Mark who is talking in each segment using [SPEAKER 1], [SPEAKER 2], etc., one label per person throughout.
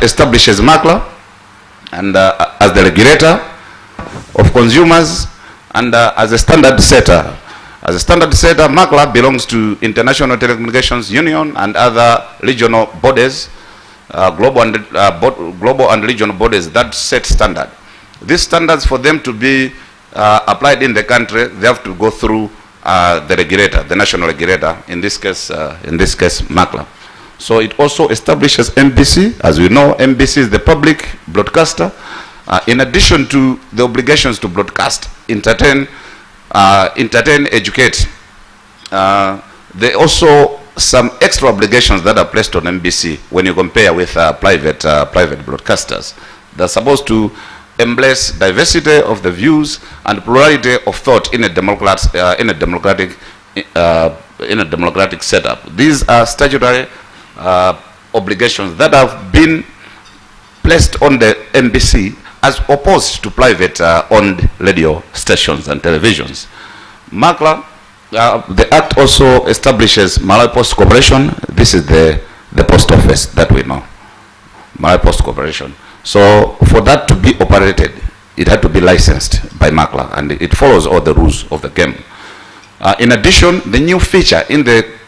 [SPEAKER 1] establishes MACLA and as the regulator of consumers and as a standard setter. As a standard setter, MACLA belongs to International Telecommunications Union and other regional bodies, global and regional bodies that set standard. These standards, for them to be applied in the country, they have to go through the regulator, the national regulator, in this case MACLA. So it also establishes MBC. As we know, MBC is the public broadcaster. In addition to the obligations to broadcast, entertain, educate, there are also some extra obligations that are placed on MBC when you compare with private broadcasters. They're supposed to embrace diversity of the views and plurality of thought in a democratic setup. These are statutory obligations that have been placed on the MBC as opposed to private owned radio stations and televisions. MACLA, the Act also establishes Malawi Post Corporation. This is the post office that we know, Malawi Post Corporation. So for that to be operated, it had to be licensed by MACLA, and it follows all the rules of the game. In addition, the new feature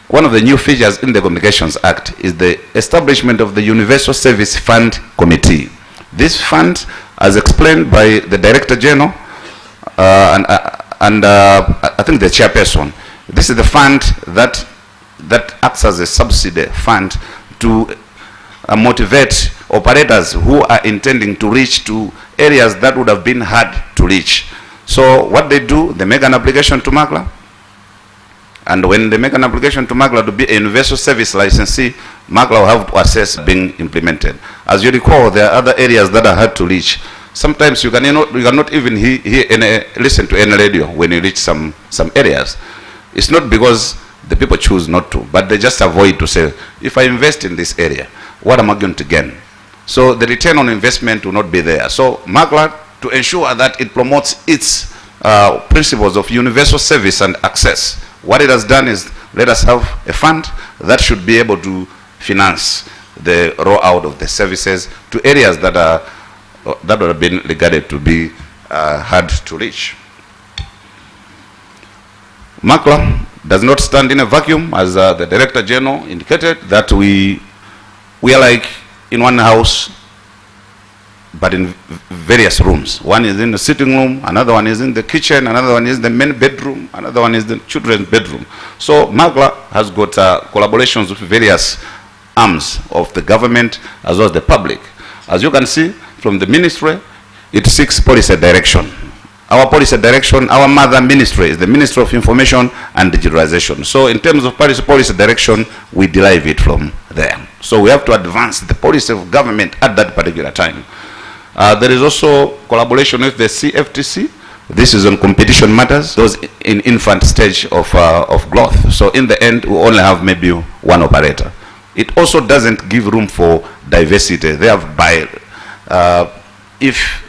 [SPEAKER 1] one of the new features in the Communications Act is the establishment of the Universal Service Fund Committee. This fund, as explained by the Director General and I think the chairperson, this is the fund that acts as a subsidy fund to motivate operators who are intending to reach to areas that would have been hard to reach. So what they do, they make an application to MACLA, and when they make an application to MACLA to be a universal service licensee, MACLA will have to assess being implemented. As you recall, there are other areas that are hard to reach. Sometimes you cannot even listen to any radio when you reach some areas. It's not because the people choose not to, but they just avoid to say, if I invest in this area, what am I going to gain? So the return on investment will not be there. So MACLA, to ensure that it promotes its principles of universal service and access, what it has done is let us have a fund that should be able to finance the rollout of the services to areas that would have been regarded to be hard to reach. MACLA does not stand in a vacuum, as the Director General indicated, that we are like in one house but in various rooms. One is in the sitting room, another one is in the kitchen, another one is the main bedroom, another one is the children's bedroom. So MACLA has got collaborations with various arms of the government as well as the public. As you can see from the ministry, it seeks policy direction. Our policy direction, our mother ministry is the Ministry of Information and Digitalization. So in terms of policy direction, we derive it from there. So we have to advance the policy of government at that particular time. There is also collaboration with the CFTC. This is on competition matters, those in infant stage of growth. So in the end, we only have maybe one operator. It also doesn't give room for diversity. Thereby, if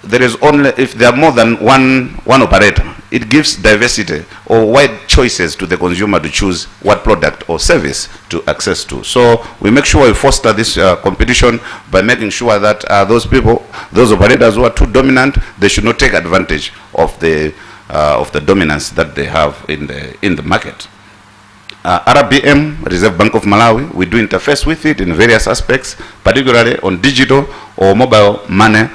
[SPEAKER 1] there are more than one operator, it gives diversity or wide choices to the consumer to choose what product or service to access to. So we make sure we foster this competition by making sure that those operators who are too dominant, they should not take advantage of the dominance that they have in the market. RBM, Reserve Bank of Malawi, we do interface with it in various aspects, particularly on digital or mobile money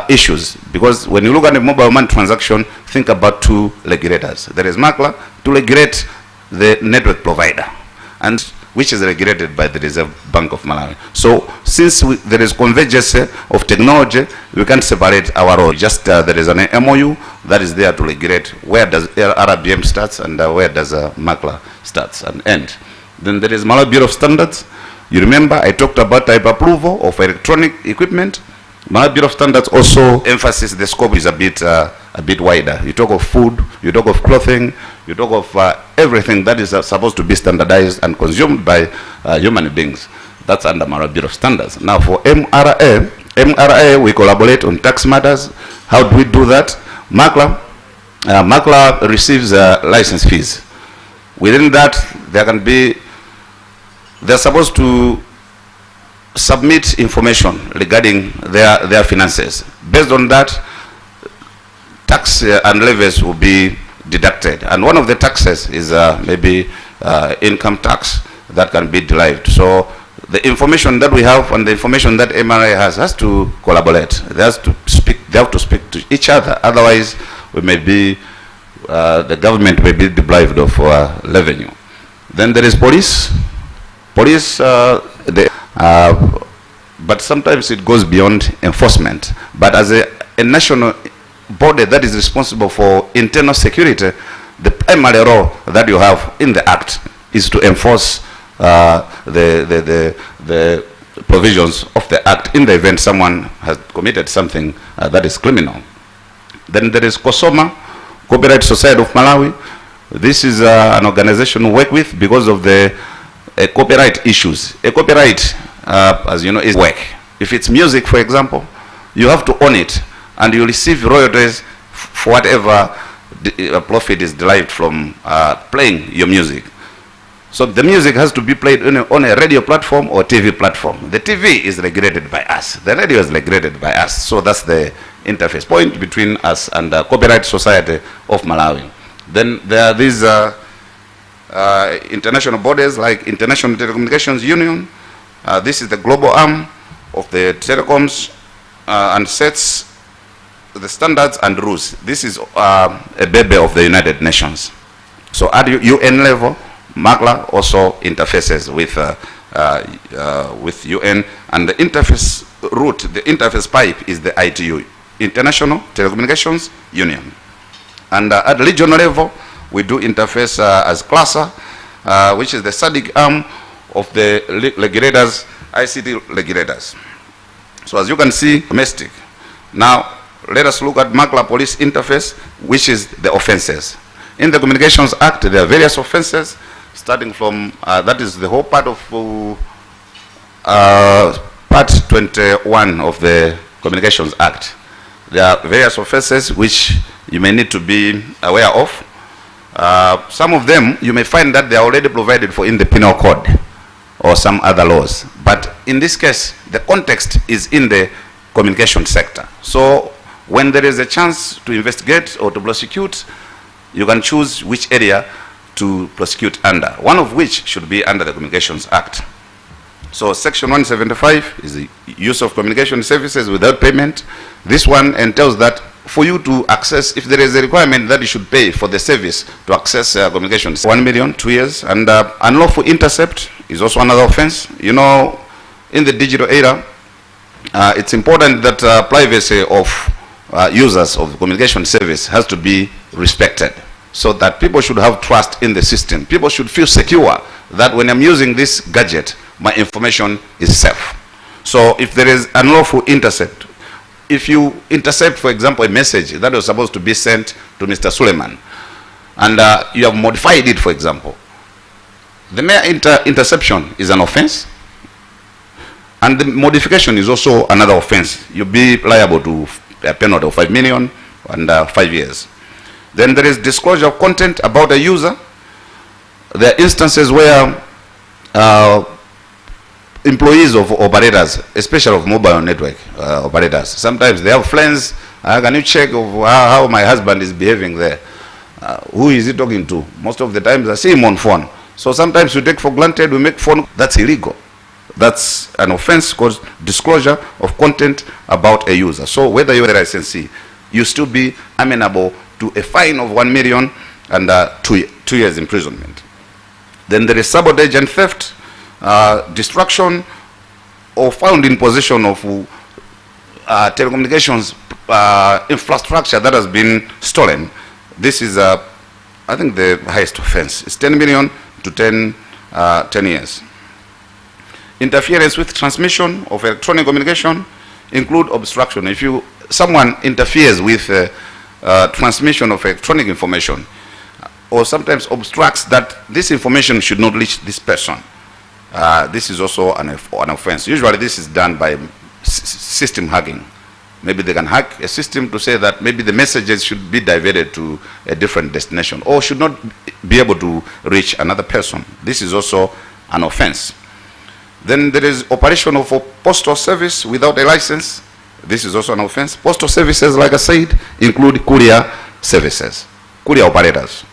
[SPEAKER 1] issues, because when you look at the mobile money transaction, think about two regulators. There is MACLA to regulate the network provider, and which is regulated by the Reserve Bank of Malawi. So since there is convergence of technology, we can't separate our role. Just there is an MOU that is there to regulate where does RBM starts and where does MACLA starts and end. Then there is Malawi Bureau of Standards. You remember I talked about type approval of electronic equipment. Malawi Bureau of Standards also emphasizes the scope is a bit wider. You talk of food, you talk of clothing, you talk of everything that is supposed to be standardized and consumed by human beings. That's under Malawi Bureau of Standards. Now for MRA, we collaborate on tax matters. How do we do that? MACLA receives license fees. Within that, they're supposed to submit information regarding their finances. Based on that, tax and levies will be deducted. And one of the taxes is maybe income tax that can be derived. So the information that we have and the information that MRA has to collaborate. They have to speak to each other. Otherwise, we may be, the government may be deprived of revenue. Then there is police. Police, but sometimes it goes beyond enforcement. But as a national body that is responsible for internal security, the primary role that you have in the Act is to enforce the provisions of the Act in the event someone has committed something that is criminal. Then there is COSOMA, Copyright Society of Malawi. This is an organization we work with because of the copyright issues. A copyright, as you know, is work. If it's music, for example, you have to own it, and you receive royalties for whatever profit is derived from playing your music. So the music has to be played on a radio platform or TV platform. The TV is regulated by us. The radio is regulated by us. So that's the interface point between us and the Copyright Society of Malawi. Then there are these international bodies like International Telecommunications Union. This is the global arm of the telecoms and sets the standards and rules. This is a baby of the United Nations. So at UN level, MACLA also interfaces with UN, and the interface route, the interface pipe is the ITU, International Telecommunications Union. And at regional level, we do interface as CLASA, which is the SADC arm of the regulators, ICT regulators. So as you can see, domestic. Now, let us look at MACLA police interface, which is the offenses. In the Communications Act, there are various offenses, starting from, that is the whole part of part 21 of the Communications Act. There are various offenses which you may need to be aware of. Some of them, you may find that they are already provided for in the Penal Code or some other laws. But in this case, the context is in the communication sector. So when there is a chance to investigate or to prosecute, you can choose which area to prosecute under, one of which should be under the Communications Act. So Section 175 is the use of communication services without payment. This one entails that for you to access, if there is a requirement that you should pay for the service to access communications, 1 million, 2 years, and unlawful intercept is also another offense. You know, in the digital era, it's important that privacy of users of the communication service has to be respected, so that people should have trust in the system. People should feel secure that when I'm using this gadget, my information is safe. So if there is unlawful intercept, if you intercept, for example, a message that was supposed to be sent to Mr. Suleiman, and you have modified it, for example, the mere interception is an offense, and the modification is also another offense. You'll be liable to a penalty of 5 million and 5 years. Then there is disclosure of content about a user. There are instances where employees of operators, especially of mobile network operators, sometimes they have friends. Can you check of how my husband is behaving there? Who is he talking to? Most of the times I see him on phone. So sometimes we take for granted, we make phone. That's illegal. That's an offense called disclosure of content about a user. So whether you're a licensee, you still be amenable to a fine of 1 million and 2 years imprisonment. Then there is sabotage and theft, destruction or found in possession of telecommunications infrastructure that has been stolen. This is, I think, the highest offense. It's 10 million to 10 years. Interference with transmission of electronic communication include obstruction. If someone interferes with transmission of electronic information, or sometimes obstructs that this information should not reach this person, this is also an offense. Usually this is done by system hacking. Maybe they can hack a system to say that maybe the messages should be diverted to a different destination or should not be able to reach another person. This is also an offense. Then there is operation of a postal service without a license. This is also an offense. Postal services, like I said, include courier services, courier operators.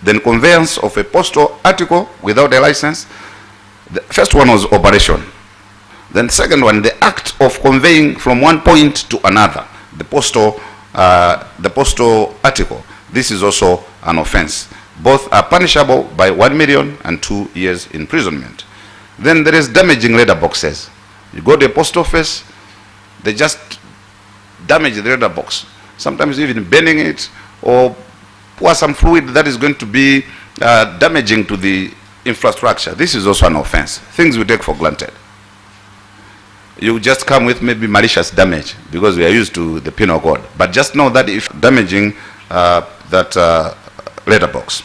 [SPEAKER 1] Then conveyance of a postal article without a license. The first one was operation. Then second one, the act of conveying from one point to another, the postal article. This is also an offense. Both are punishable by 1 million and 2 years imprisonment. Then there is damaging letter boxes. You go to a post office, they just damage the letter box. Sometimes even burning it or pour some fluid that is going to be damaging to the infrastructure. This is also an offense. Things we take for granted. You just come with maybe malicious damage because we are used to the penal code. But just know that if damaging that letterbox.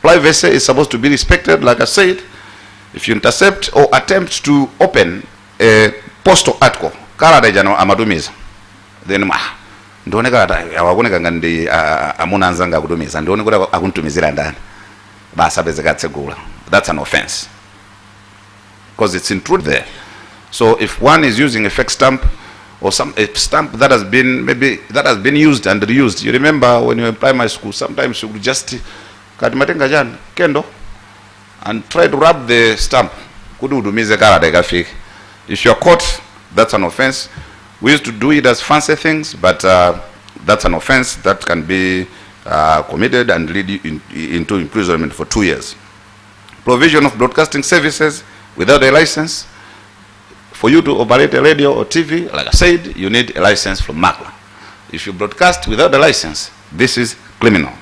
[SPEAKER 1] Privacy is supposed to be respected, like I said. If you intercept or attempt to open a postal article, kala dajano amadumiza, then ndone kala awaboneka ngandi amuna nzanga kudumiza, ndone kula akuntumizira ndani, basa bezekatsegula. That's an offense because it's intruded there. So if one is using a fake stamp or a stamp that has been used and reused, you remember when you were in primary school, sometimes you would just katimatenga jana kendo and try to rub the stamp. If you're caught, that's an offense. We used to do it as fancy things, but that's an offense that can be committed and lead you into imprisonment for 2 years. Provision of broadcasting services without a license. For you to operate a radio or TV, like I said, you need a license from MACLA. If you broadcast without a license, this is criminal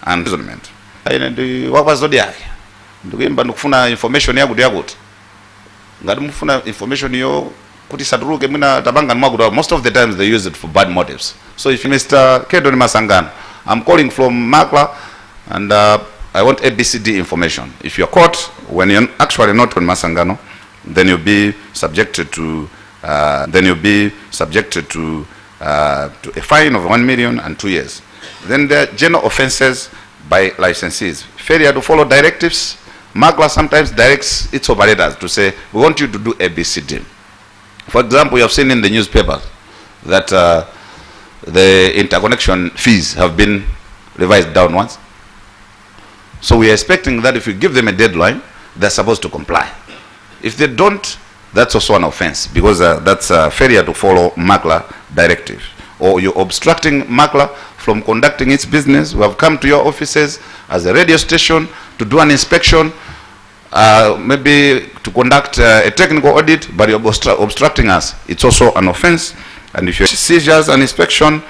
[SPEAKER 1] and imprisonment. Ndukimba ndukufuna information yakuti ngati mufuna information yo kuti satuluke mwina tabanga mwakuti most of the times they use it for bad motives. So if Mr. Kedon Masangano, I'm calling from MACLA and I want ABCD information. If you're caught when you're actually not on Masangano, then you'll be subjected to a fine of 1 million and 2 years. Then there are general offenses by licensees. Failure to follow directives. MACLA sometimes directs its operators to say, we want you to do ABCD. For example, you have seen in the newspaper that the interconnection fees have been revised downwards. So we are expecting that if you give them a deadline, they're supposed to comply. If they don't, that's also an offense because that's a failure to follow MACLA directive. Or you're obstructing MACLA from conducting its business. We have come to your offices as a radio station to do an inspection, maybe to conduct a technical audit, but you're obstructing us. It's also an offense. And if you're seizures and inspection,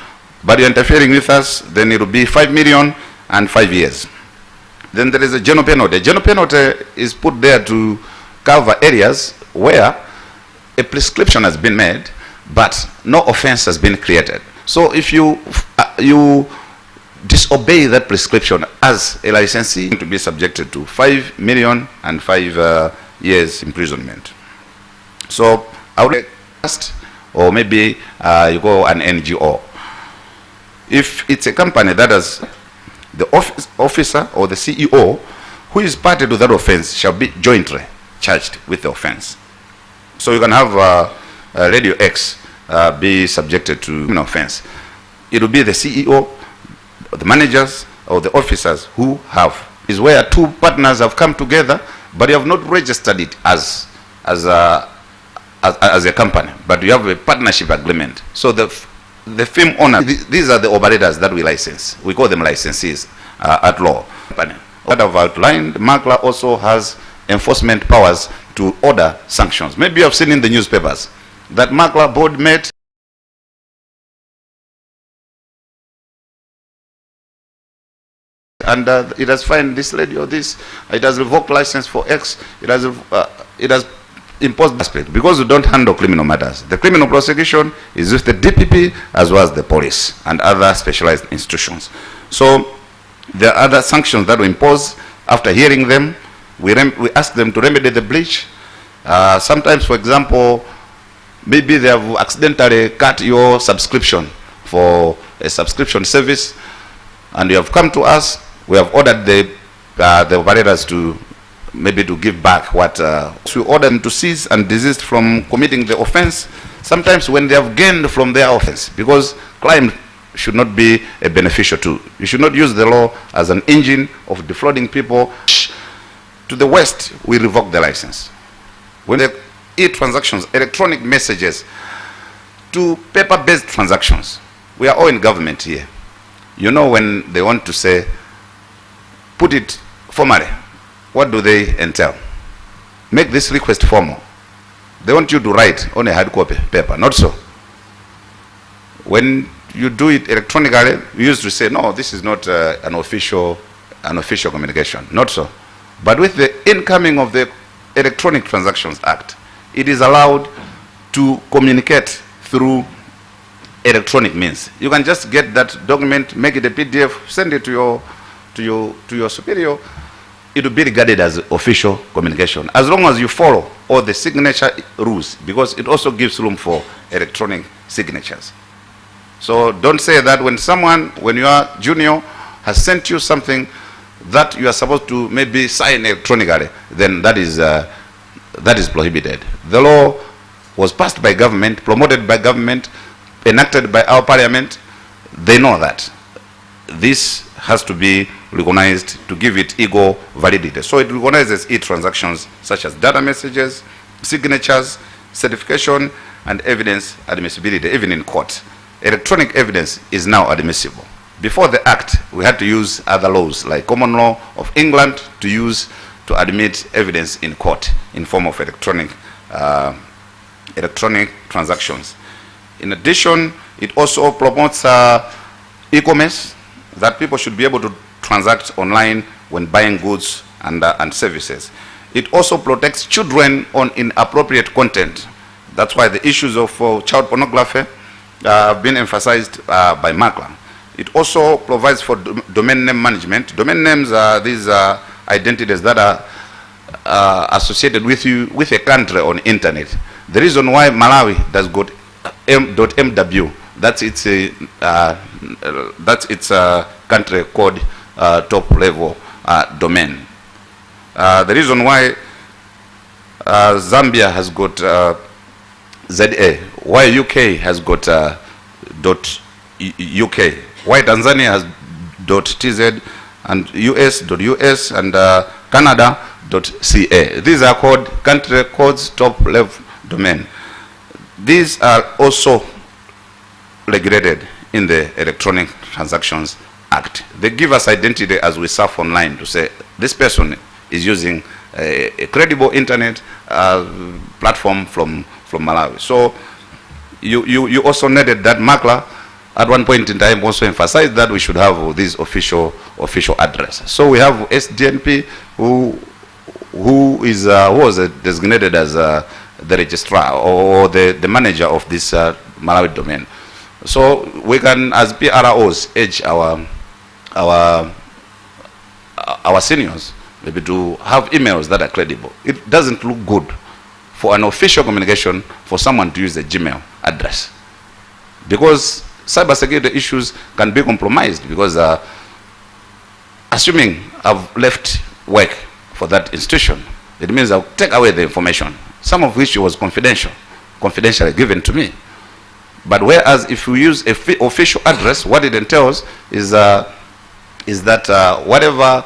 [SPEAKER 1] but you're interfering with us, then it will be 5 million and 5 years. Then there is a general penalty. A general penalty is put there to cover areas where a prescription has been made, but no offense has been created. So if you disobey that prescription as a licensee, to be subjected to 5 million and 5 years imprisonment. So I would request, or maybe you go an NGO. If it's a company that has the officer or the CEO who is party to that offense shall be jointly charged with the offense. So you can have Radio X be subjected to an offense. It will be the CEO, the managers, or the officers who have. Is where two partners have come together, but you have not registered it as a company, but you have a partnership agreement. So the firm owner, these are the operators that we license. We call them licensees at law. What I've outlined, MACLA also has enforcement powers to order sanctions. Maybe you have seen in the newspapers that MACLA board met and it has fined this lady or this, it has revoked license for X, it has imposed aspect because we don't handle criminal matters. The criminal prosecution is with the DPP as well as the police and other specialized institutions. So there are other sanctions that we impose after hearing them. We ask them to remedy the breach. Sometimes, for example, maybe they have accidentally cut your subscription for a subscription service and you have come to us. We have ordered the operators to maybe to give back what we order them to cease and desist from committing the offense, sometimes when they have gained from their offense, because crime should not be a beneficial tool. You should not use the law as an engine of defrauding people. To the West, we revoke the license. When the e-transactions, electronic messages, to paper-based transactions, we are all in government here. You know, when they want to say, put it formally, what do they entail? Make this request formal. They want you to write on a hard copy paper, not so. When you do it electronically, we used to say, no, this is not an official communication, not so. But with the incoming of the Electronic Transactions Act, it is allowed to communicate through electronic means. You can just get that document, make it a PDF, send it to your superior. It will be regarded as official communication, as long as you follow all the signature rules, because it also gives room for electronic signatures. So don't say that when your junior has sent you something that you are supposed to maybe sign electronically, then that is prohibited. The law was passed by government, promoted by government, enacted by our parliament. They know that this has to be recognized to give it equal validity. So it recognizes e-transactions such as data messages, signatures, certification, and evidence admissibility, even in court. Electronic evidence is now admissible. Before the Act, we had to use other laws like common law of England to admit evidence in court in form of electronic transactions. In addition, it also promotes e-commerce, that people should be able to transact online when buying goods and services. It also protects children on inappropriate content. That's why the issues of child pornography have been emphasized by MACLA. It also provides for domain name management. Domain names are these identities that are associated with a country on internet. The reason why Malawi does got .mw, that's its country code top level domain. The reason why Zambia has got ZA, why UK has got .uk, why Tanzania has .tz, and US.us, and Canada.ca. These are called country codes top level domain. These are also regulated in the Electronic Transactions Act. They give us identity as we surf online to say this person is using a credible internet platform from Malawi. So you also noted that MACLA at one point in time also emphasized that we should have this official address. So we have SDNP who was designated as the registrar or the manager of this Malawi domain. So we can, as PROs, urge our seniors maybe to have emails that are credible. It doesn't look good for an official communication for someone to use a Gmail address, because cybersecurity issues can be compromised, because assuming I've left work for that institution, it means I'll take away the information, some of which was confidentially given to me. But whereas if you use an official address, what it entails is that whatever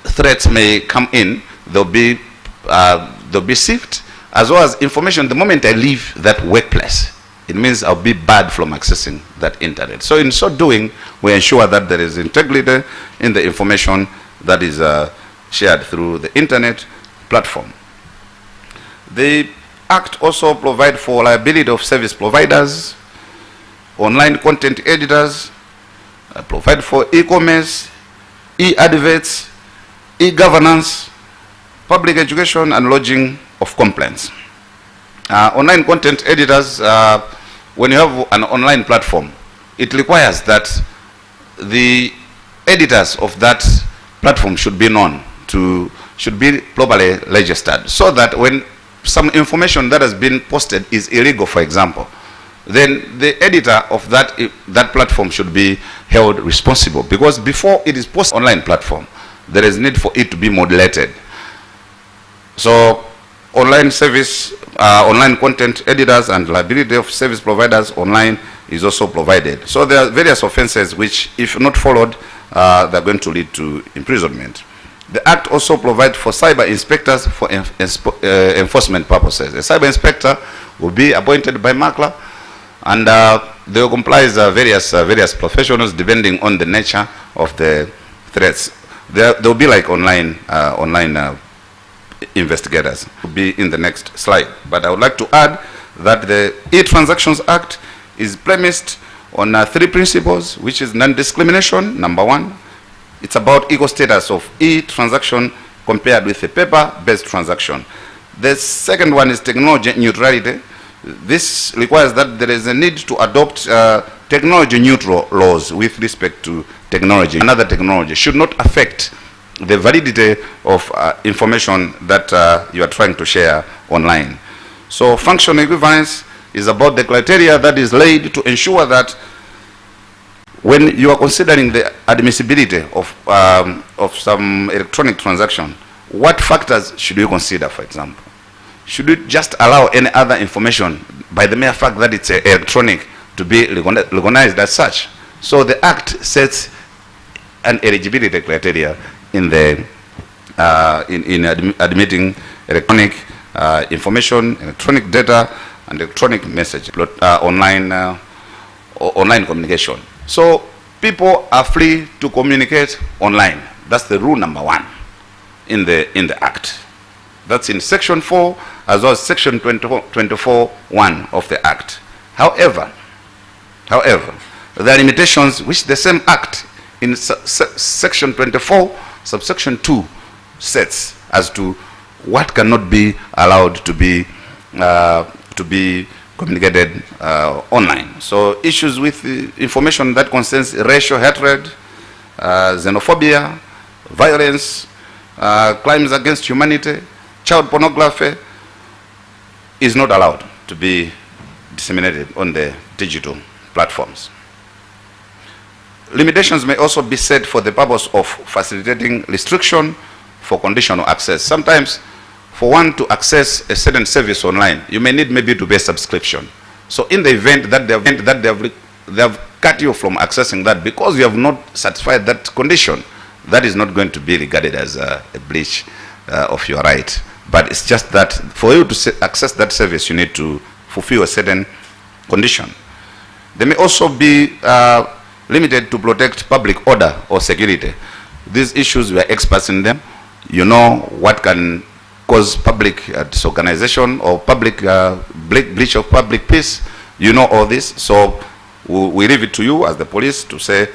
[SPEAKER 1] threats may come in, they'll be sieved, as well as information. The moment I leave that workplace, it means I'll be barred from accessing that internet. So in so doing, we ensure that there is integrity in the information that is shared through the internet platform. The Act also provides for liability of service providers, online content editors, provide for e-commerce, e-adverts, e-governance, public education, and lodging of complaints. Online content editors, when you have an online platform, it requires that the editors of that platform should be known, should be properly registered, so that when some information that has been posted is illegal, for example, then the editor of that platform should be held responsible, because before it is posted on online platform, there is need for it to be modulated. So online service, online content editors and liability of service providers online is also provided. So there are various offenses which, if not followed, they're going to lead to imprisonment. The Act also provides for cyber inspectors for enforcement purposes. A cyber inspector will be appointed by MACLA, and they will comply various professionals depending on the nature of the threats. There will be like online investigators. Will be in the next slide. But I would like to add that the E-Transactions Act is premised on 3 principles, which is non-discrimination, number 1. It's about equal status of e-transaction compared with a paper-based transaction. The second one is technology neutrality. This requires that there is a need to adopt technology neutral laws with respect to technology. Another technology should not affect the validity of information that you are trying to share online. So functional equivalence is about the criteria that is laid to ensure that when you are considering the admissibility of some electronic transaction, what factors should you consider, for example? Should you just allow any other information by the mere fact that it's electronic to be recognized as such? So the Act sets an eligibility criteria in the admitting electronic information, electronic data, and electronic message, online communication. So people are free to communicate online. That's the rule number 1 in the Act. That's in Section 4 as well as Section 24(1) of the Act. However, there are limitations which the same Act in Section 24, subsection 2 sets as to what cannot be allowed to be communicated online. So issues with information that concerns racial hatred, xenophobia, violence, crimes against humanity, child pornography is not allowed to be disseminated on the digital platforms. Limitations may also be set for the purpose of facilitating restriction for conditional access. Sometimes for one to access a certain service online, you may need maybe to pay a subscription. So in the event that they have cut you from accessing that because you have not satisfied that condition, that is not going to be regarded as a breach of your right. But it's just that for you to access that service, you need to fulfill a certain condition. They may also be limited to protect public order or security. These issues, we are experts in them. You know what can cause public disorganization or public breach of public peace. You know all this. So we leave it to you as the police to say,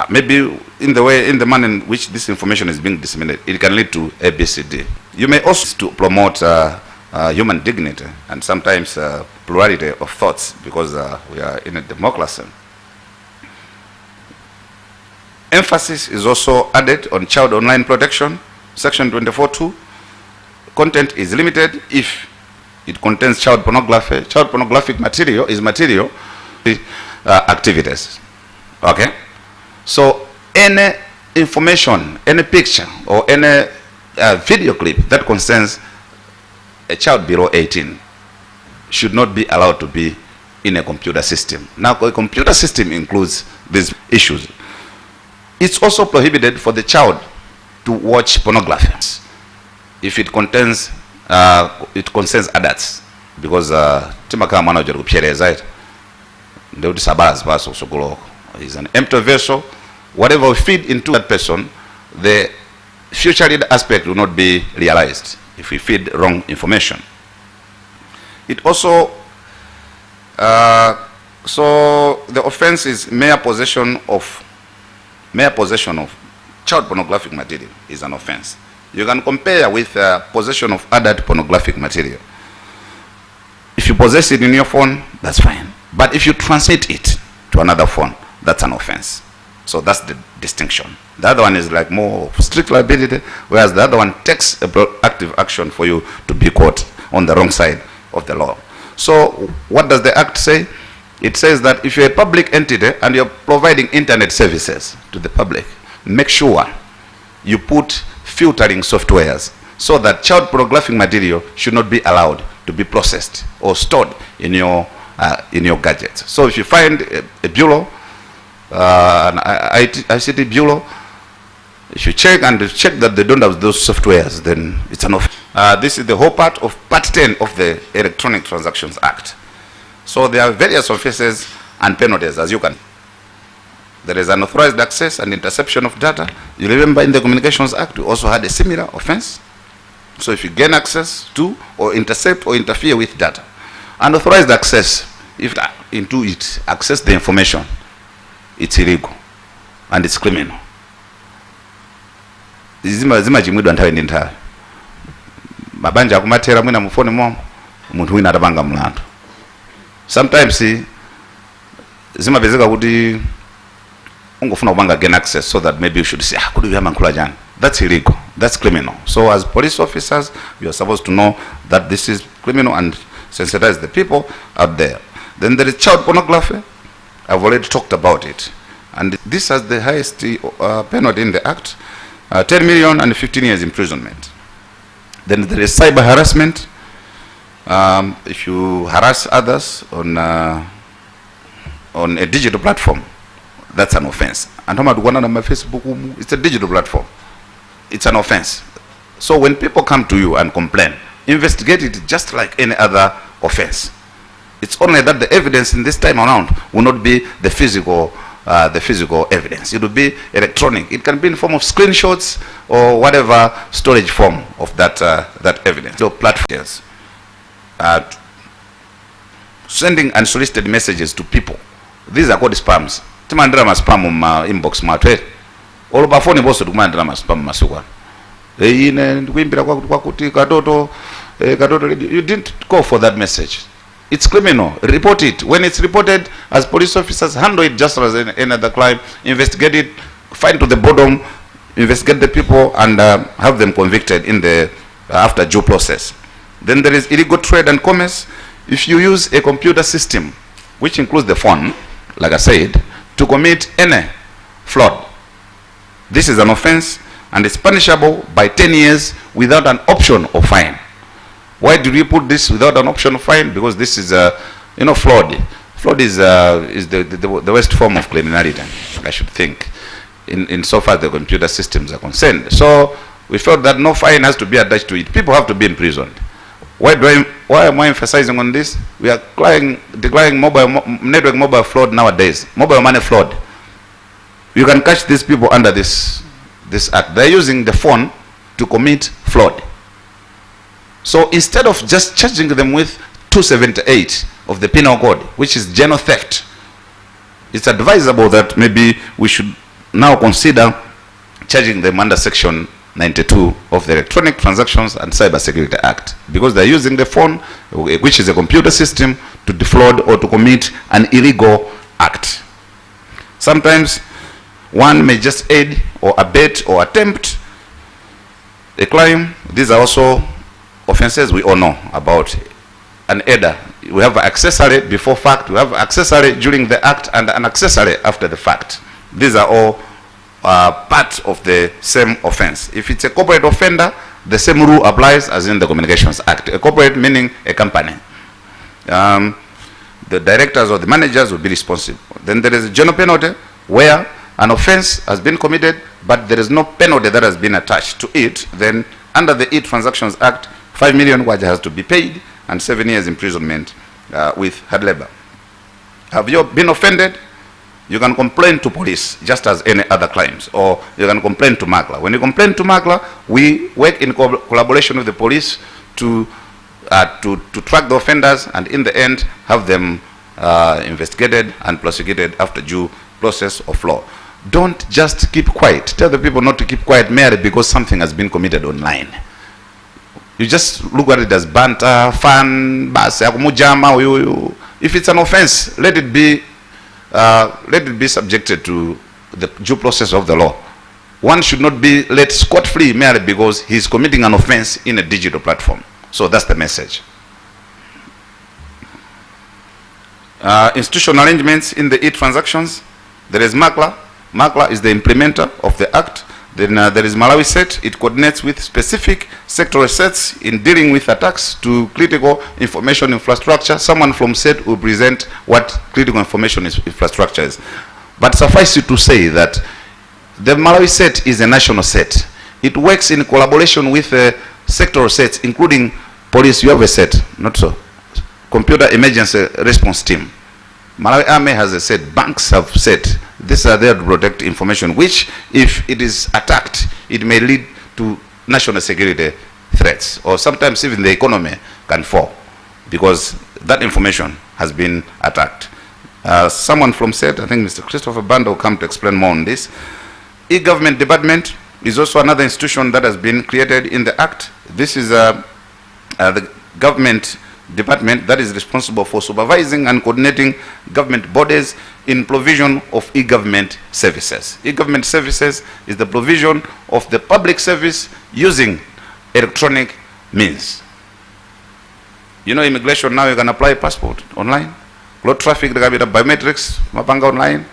[SPEAKER 1] maybe in the manner in which this information is being disseminated, it can lead to ABCD. You may also to promote human dignity and sometimes plurality of thoughts, because we are in a democracy. Emphasis is also added on child online protection. Section 24(2). Content is limited if it contains child pornography. Child pornographic material is material activities. Okay? So any information, any picture, or any video clip that concerns a child below 18 should not be allowed to be in a computer system. Now, a computer system includes these issues. It's also prohibited for the child to watch pornography if it concerns adults, because timaka mwana ujari kupyereza it ndio tisabaz baso sogoloko is an empty vessel. Whatever we feed into that person, the future lead aspect will not be realized if we feed wrong information. It also so the offense is mere possession of child pornographic material is an offense. You can compare with possession of adult pornographic material. If you possess it in your phone, that's fine. But if you transmit it to another phone, that's an offense. So that's the distinction. The other one is like more strict liability, whereas the other one takes a proactive action for you to be caught on the wrong side of the law. So what does the Act say? It says that if you're a public entity and you're providing internet services to the public, make sure you put filtering softwares so that child pornographic material should not be allowed to be processed or stored in your gadgets. So if you find a bureau, an ICT bureau, if you check that they don't have those softwares, then it's an offense. This is the whole part of Part 10 of the Electronic Transactions Act. So there are various offenses and penalties, as you can. There is unauthorized access and interception of data. You remember in the Communications Act, we also had a similar offense. So if you gain access to or intercept or interfere with data, unauthorized access, if into it, access the information, it's illegal and it's criminal. Zima chimwidwa nthawi ndi nthawi. Mabanja akumathera mwina mufoni mwa munthu wina atapanga mlandu. Sometimes zimapezeka kuti ungofuna kupanga gain access so that maybe you should say, kudi uyamankhula chani. That's illegal. That's criminal. So as police officers, we are supposed to know that this is criminal and sensitize the people out there. Then there is child pornography. I've already talked about it. And this has the highest penalty in the Act, 10 million and 15 years imprisonment. Then there is cyber harassment. If you harass others on a digital platform, that's an offense. And on my Facebook, it's a digital platform. It's an offense. So when people come to you and complain, investigate it just like any other offense. It's only that the evidence in this time around will not be the physical evidence. It will be electronic. It can be in form of screenshots or whatever storage form of that evidence. So platforms, sending unsolicited messages to people. These are called spams. Timandira ma spam inbox matwe. All over phone boso tukumandira ma spam masukwa. Ine ndikuimbira kwa kuti katoto you didn't call for that message. It's criminal. Report it. When it's reported, as police officers, handle it just as any other crime. Investigate it, find to the bottom, investigate the people, and have them convicted in the after due process. Then there is illegal trade and commerce. If you use a computer system, which includes the phone, like I said, to commit any fraud, this is an offense and it's punishable by 10 years without an option of fine. Why did we put this without an option of fine? Because this is fraud. Fraud is the worst form of criminality, I should think, in so far the computer systems are concerned. So we felt that no fine has to be attached to it. People have to be imprisoned. Why am I emphasizing on this? We are declaring network mobile fraud nowadays. Mobile money fraud. You can catch these people under this act. They're using the phone to commit fraud. So instead of just charging them with 278 of the penal code, which is general theft, it's advisable that maybe we should now consider charging them under section 92 of the Electronic Transactions and Cybersecurity Act, because they're using the phone, which is a computer system, to defraud or to commit an illegal act. Sometimes one may just aid or abet or attempt a crime. These are also offenses we all know about. An aider, we have accessory before fact, we have accessory during the act, and an accessory after the fact. These are all part of the same offense. If it's a corporate offender, the same rule applies as in the Communications Act. A corporate meaning a company. The directors or the managers will be responsible. Then there is a general penalty where an offense has been committed, but there is no penalty that has been attached to it. Then under the E-Transactions Act, 5 million waja has to be paid and 7 years imprisonment with hard labor. Have you been offended? You can complain to police just as any other crimes, or you can complain to MACLA. When you complain to MACLA, we work in collaboration with the police to track the offenders and in the end have them investigated and prosecuted after due process of law. Don't just keep quiet. Tell the people not to keep quiet merely because something has been committed online. You just look at it as banter, fun, if it's an offense, let it be subjected to the due process of the law. One should not be let scot-free merely because he's committing an offense in a digital platform. So that's the message. Institutional arrangements in the e-transactions. There is MACLA. MACLA is the implementer of the act. Then there is Malawi set. It coordinates with specific sectoral sets in dealing with attacks to critical information infrastructure. Someone from set will present what critical information infrastructure is. But suffice it to say that the Malawi set is a national set. It works in collaboration with sectoral sets, including police. You have a set, not so. Computer emergency response team. Malawi Army has a set. Banks have set. These are there to protect information, which, if it is attacked, it may lead to national security threats, or sometimes even the economy can fall because that information has been attacked. Someone from SET, I think Mr. Christopher Banda, will come to explain more on this. E-government department is also another institution that has been created in the Act. This is the government department that is responsible for supervising and coordinating government bodies in provision of e-government services. E-government services is the provision of the public service using electronic means. You know, immigration now, you can apply passport online. Road traffic, there can be biometrics, mapanga online,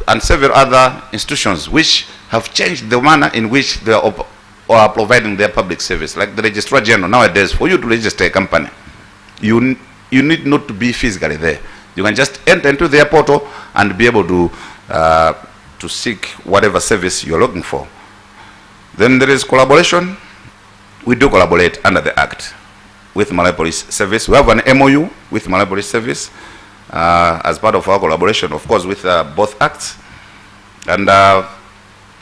[SPEAKER 1] and several other institutions which have changed the manner in which they are providing their public service. Like the Registrar General, nowadays, for you to register a company, you need not to be physically there. You can just enter into their portal and be able to seek whatever service you're looking for. Then there is collaboration. We do collaborate under the Act with Malawi Police Service. We have an MOU with Malawi Police Service as part of our collaboration, of course, with both acts. And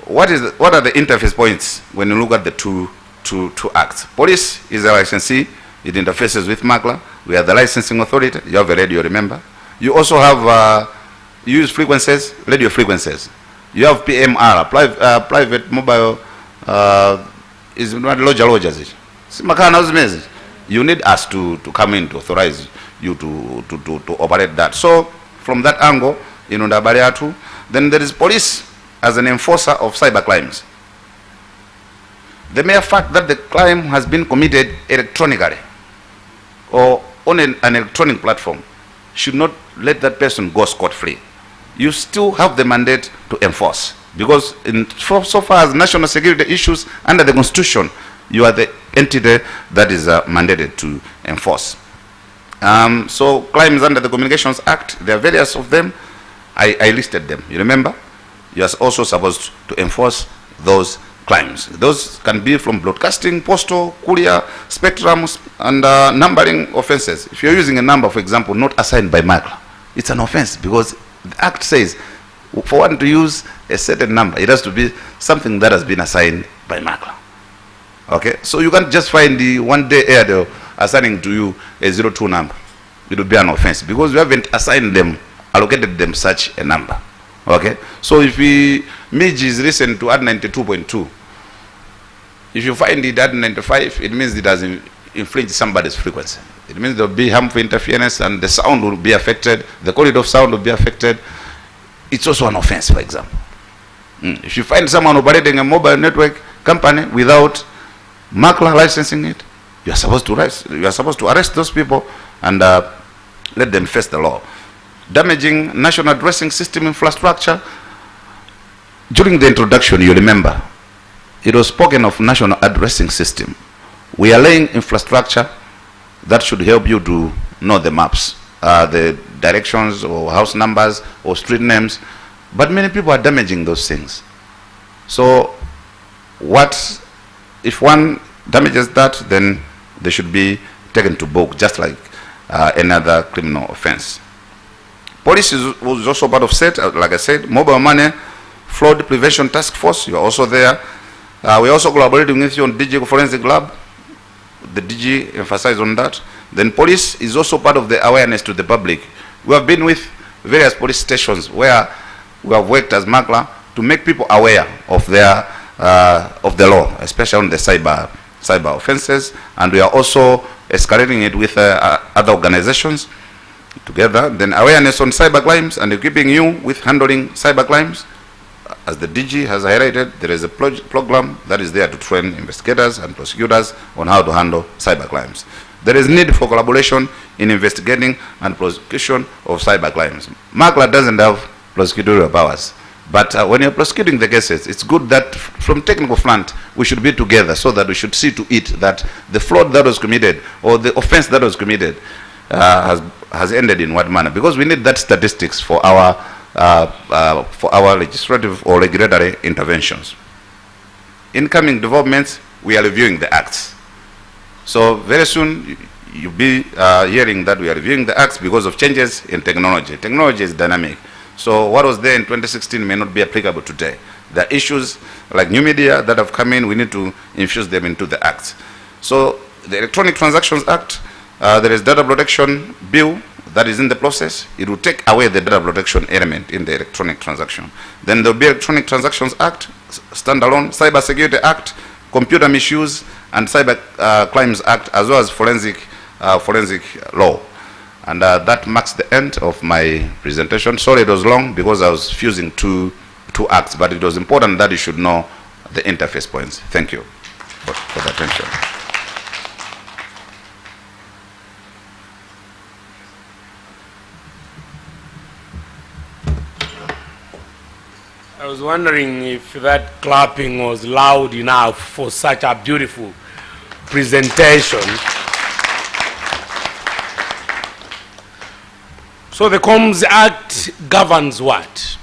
[SPEAKER 1] what are the interface points when you look at the two acts? Police is a licensee. It interfaces with MACLA. We are the licensing authority. You have a radio, remember? You also have you use frequencies, radio frequencies. You have PMR, private mobile is not lodges. You need us to come in to authorize you to operate that. So from that angle, in Undabariatu, then there is police as an enforcer of cyber crimes. The mere fact that the crime has been committed electronically or on an electronic platform should not let that person go scot-free. You still have the mandate to enforce, because so far as national security issues under the Constitution, you are the entity that is mandated to enforce. So crimes under the Communications Act, there are various of them. I listed them. You remember? You are also supposed to enforce those crimes. Those can be from broadcasting, postal, courier, spectrums, and numbering offenses. If you're using a number, for example, not assigned by MACLA, it's an offense, because the Act says for one to use a certain number, it has to be something that has been assigned by MACLA. Okay, so you can't just find the one-day Airtel assigning to you a 02 number. It will be an offense because you haven't assigned them, allocated them such a number. Okay, so if MIG is recent to add 92.2, if you find it at 95, it means it has infringed somebody's frequency. It means there will be harmful interference and the sound will be affected, the quality of sound will be affected. It's also an offense, for example. If you find someone operating a mobile network company without MACLA licensing it, you are supposed to arrest those people and let them face the law. Damaging national addressing system infrastructure. During the introduction, you remember, it was spoken of national addressing system. We are laying infrastructure that should help you to know the maps, the directions or house numbers or street names, but many people are damaging those things. So what if one damages that, then they should be taken to book, just like another criminal offense. Police was also part of SET, like I said. Mobile money fraud prevention task force, you are also there. We are also collaborating with you on digital forensic lab. The DG emphasized on that. Then police is also part of the awareness to the public. We have been with various police stations where we have worked as MACLA to make people aware of their of the law, especially on the cyber offenses, and we are also escalating it with other organizations together. Then awareness on cyber crimes and equipping you with handling cyber crimes. As the DG has highlighted, there is a program that is there to train investigators and prosecutors on how to handle cyber crimes. There is need for collaboration in investigating and prosecution of cyber crimes. MACLA doesn't have prosecutorial powers. But when you're prosecuting the cases, it's good that from technical front, we should be together so that we should see to it that the fraud that was committed or the offense that was committed has ended in what manner. Because we need that statistics for our legislative or regulatory interventions. In coming developments, we are reviewing the acts. So very soon, you'll be hearing that we are reviewing the acts because of changes in technology. Technology is dynamic. So what was there in 2016 may not be applicable today. There are issues like new media that have come in, we need to infuse them into the acts. So the Electronic Transactions Act, there is data protection bill that is in the process. It will take away the data protection element in the electronic transaction. Then there will be Electronic Transactions Act, standalone, Cyber Security Act, Computer Misuse, and Cyber Crimes Act, as well as forensic law. And that marks the end of my presentation. Sorry it was long because I was fusing two acts, but it was important that you should know the interface points. Thank you for the attention.
[SPEAKER 2] I was wondering if that clapping was loud enough for such a beautiful presentation. So the Comms Act governs what?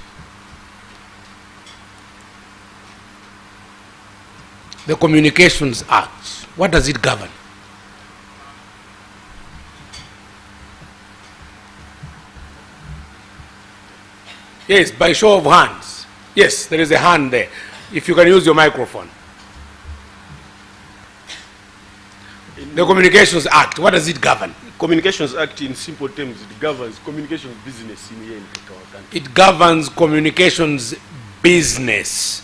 [SPEAKER 2] The Communications Act, what does it govern? Yes, by show of hands. Yes, there is a hand there. If you can use your microphone. The Communications Act, what does it govern?
[SPEAKER 3] Communications Act, in simple terms, it governs communications business in here in our country.
[SPEAKER 2] It governs communications business.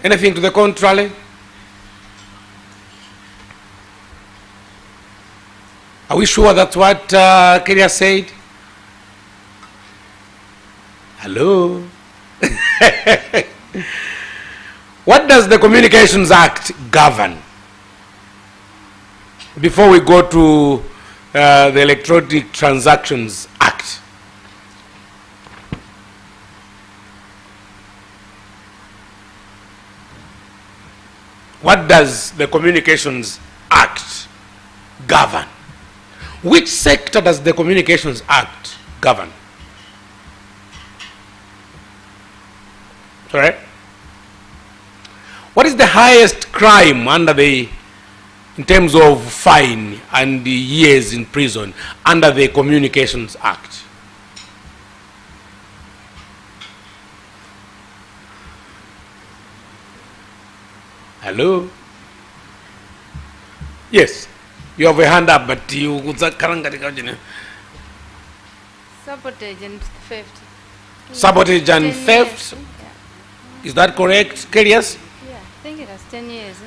[SPEAKER 2] Anything to the contrary? Are we sure that's what Keria said? Hello? What does the Communications Act govern? Before we go to the Electronic Transactions Act. What does the Communications Act govern? Which sector does the Communications Act govern? Sorry? What is the highest crime under the, in terms of fine and the years in prison, under the Communications Act? Hello? Yes, you have a hand up, but you...
[SPEAKER 4] Sabotage and theft.
[SPEAKER 2] Sabotage and
[SPEAKER 4] 10
[SPEAKER 2] theft?
[SPEAKER 4] years,
[SPEAKER 2] Is that correct, Kerias?
[SPEAKER 4] yeah, I think it has 10 years.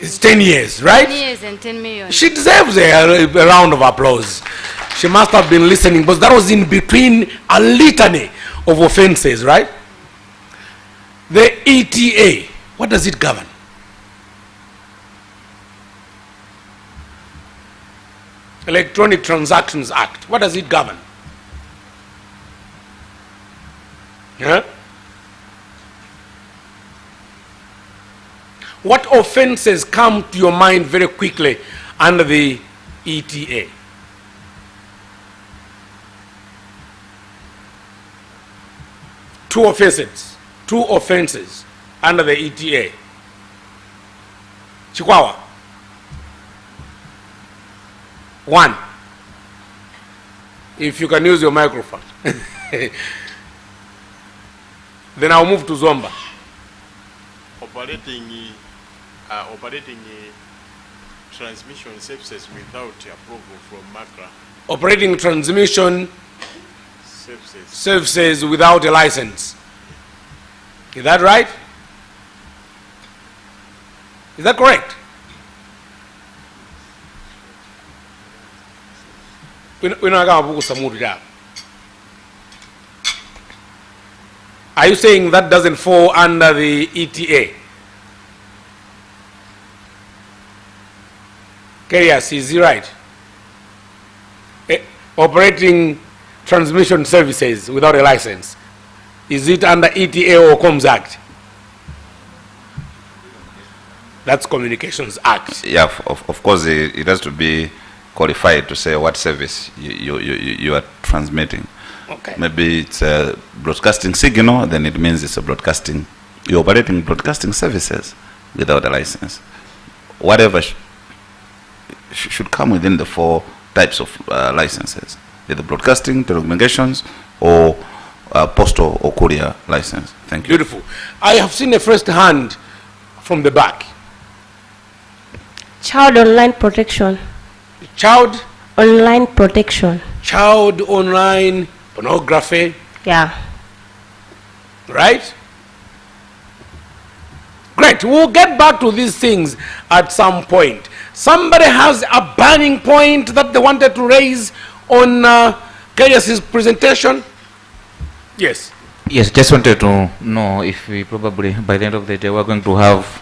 [SPEAKER 2] It's 10 years, right?
[SPEAKER 4] 10 years and 10 million.
[SPEAKER 2] She deserves a round of applause. She must have been listening, but that was in between a litany of offenses, right? The ETA, what does it govern? Electronic Transactions Act, what does it govern? Huh? What offenses come to your mind very quickly under the ETA? Two offenses under the ETA. Chikwawa. One. If you can use your microphone. Then I'll move to Zomba.
[SPEAKER 3] Operating transmission services without approval from MACRA.
[SPEAKER 2] Operating transmission services without a license. Is that right? Is that correct? Are you saying that doesn't fall under the ETA? Yes, is he right? Operating transmission services without a license. Is it under ETA or Comms Act? That's Communications Act.
[SPEAKER 1] Yeah, of course, it has to be qualified to say what service you are transmitting.
[SPEAKER 2] Okay.
[SPEAKER 1] Maybe it's a broadcasting signal, then it means it's a broadcasting, you're operating broadcasting services without a license. Whatever should come within the 4 types of licenses, either broadcasting, telecommunications, or postal or courier license. Thank you.
[SPEAKER 2] Beautiful. I have seen a first hand from the back.
[SPEAKER 5] Child online protection.
[SPEAKER 2] Child
[SPEAKER 5] Online protection.
[SPEAKER 2] Child online pornography,
[SPEAKER 5] Yeah.
[SPEAKER 2] right? Great. We'll get back to these things at some point. Somebody has a burning point that they wanted to raise on Karius's presentation? Yes.
[SPEAKER 6] Yes, just wanted to know if we probably by the end of the day we're going to have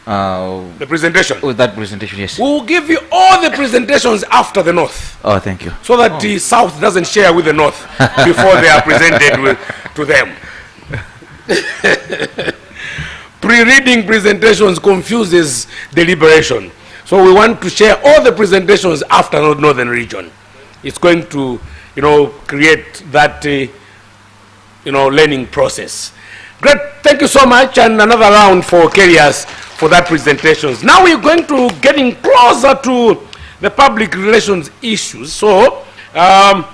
[SPEAKER 2] The presentation.
[SPEAKER 6] with that presentation. Yes.
[SPEAKER 2] We'll give you all the presentations after the North,
[SPEAKER 6] Oh, thank you.
[SPEAKER 2] so that the South doesn't share with the North before they are presented to them. Pre-reading presentations confuses deliberation. So we want to share all the presentations after the Northern region. It's going to, create that, learning process. Great, thank you so much, and another round for Karius for that presentations. Now we're going to getting closer to the public relations issues. So, the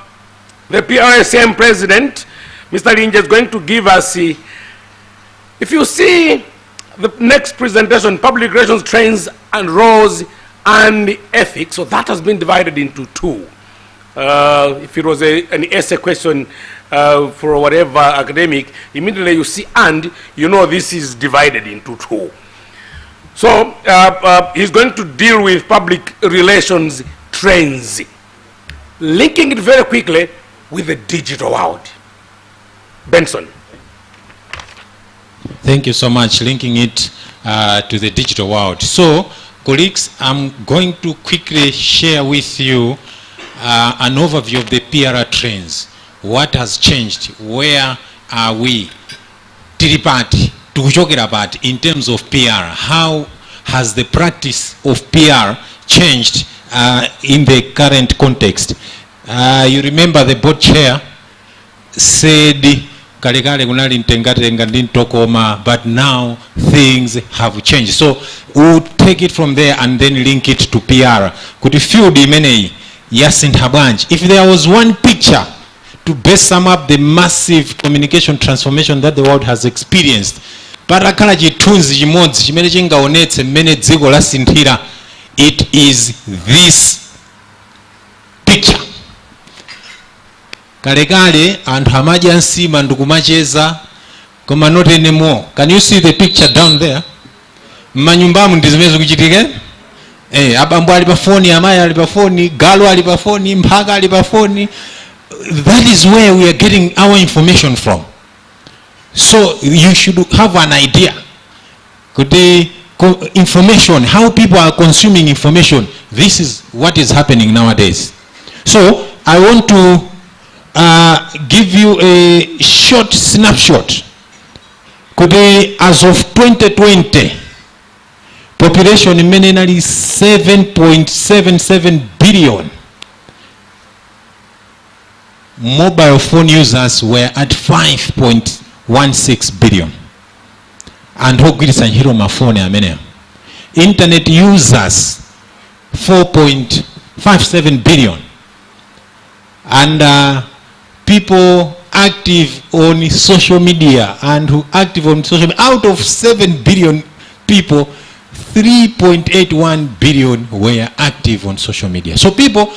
[SPEAKER 2] PRSM president, Mr. Linje, is going to give us, if you see the next presentation, public relations trends and roles and ethics, so that has been divided into 2. If it was an essay question for whatever academic, immediately you see and, this is divided into 2. So he's going to deal with public relations trends, linking it very quickly with the digital world. Benson.
[SPEAKER 7] Thank you so much, linking it to the digital world. So, colleagues, I'm going to quickly share with you an overview of the PR trends. What has changed? Where are we? Tiripati, tukuchokera in terms of PR. How has the practice of PR changed in the current context? You remember the board chair said, but now things have changed. So we'll take it from there and then link it to PR. Could you feel the many? Yes, in Habranch. If there was one picture to best sum up the massive communication transformation that the world has experienced, it is this picture. Karekale and Hamajansi Mandukumacheza Koma not anymore. Can you see the picture down there? Manyumbamu ndizimezo kuchitika? Abambo alibafoni, amaya alibafoni, galo alibafoni, mpaka alibafoni. That is where we are getting our information from. So you should have an idea. Could they information, how people are consuming information. This is what is happening nowadays. So I want to give you a short snapshot. Could they, as of 2020, population in Menenali 7.77 billion. Mobile phone users were at 5.16 billion. And internet users 4.57 billion. And people active on social media and who active on social media, out of 7 billion people, 3.81 billion were active on social media. So people,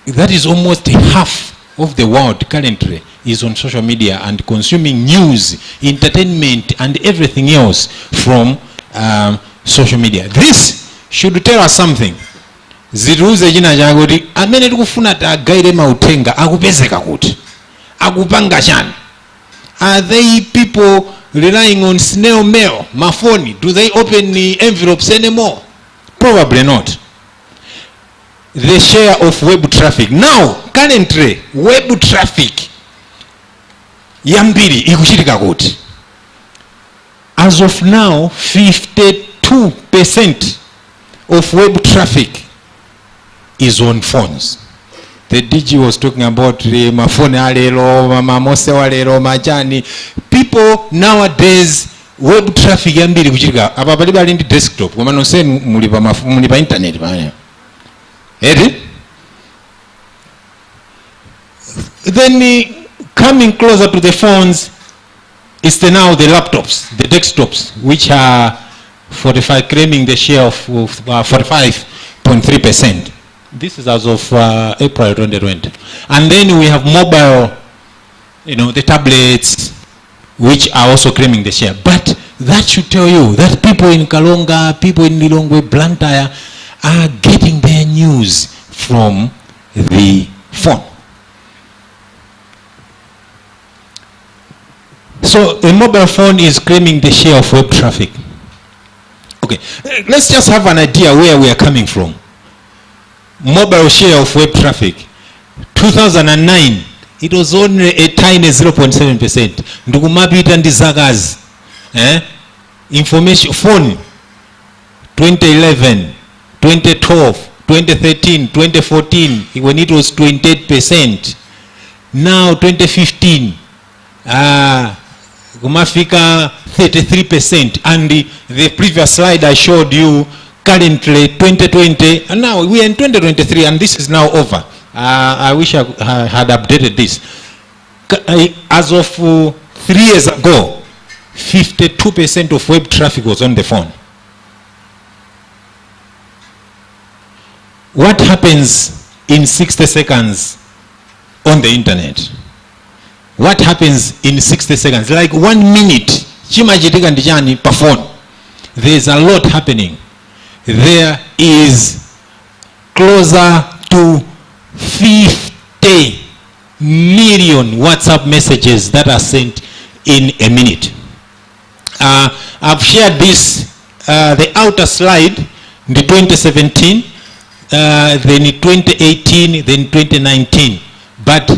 [SPEAKER 7] that is almost half of the world currently is on social media and consuming news, entertainment and everything else from social media. This should tell us something. Ziruze jina jagori amene tukufuna tagaire mautenga akupezeka kuti akupanga chani. Are they people relying on snail mail, mafoni? Do they open the envelopes anymore? Probably not. The share of web traffic. Now, currently, web traffic yambiri ikuchitika kuti. As of now, 52% of web traffic is on phones. The DG was talking about the mafone alero, mamose walero, majani. People nowadays, web traffic yambiri kuchitika. Apa pali bali ndi desktop. Koma nonse muli pa internet pa. Then coming closer to the phones is now the laptops, the desktops, which are claiming the share of 45.3%. This is as of April 2020. And then we have mobile, the tablets, which are also claiming the share. But that should tell you that people in Kalonga, people in Lilongwe, Blantyre are getting their news from the phone. So a mobile phone is claiming the share of web traffic. Okay, let's just have an idea where we are coming from. Mobile share of web traffic. 2009, it was only a tiny 0.7%. Ndukumapita ndi zakazi. Information phone 2011, 2012, 2013, 2014, when it was 28%. Now 2015, kumafika 33%, and the previous slide I showed you, currently 2020, and now we are in 2023, and this is now over. I wish I had updated this. As of 3 years ago, 52% of web traffic was on the phone. What happens in 60 seconds on the internet? What happens in 60 seconds? Like 1 minute, chimachitika ndichani per phone. There's a lot happening. There is closer to 50 million WhatsApp messages that are sent in a minute. I've shared this, the outer slide, the 2017, then 2018, then 2019. But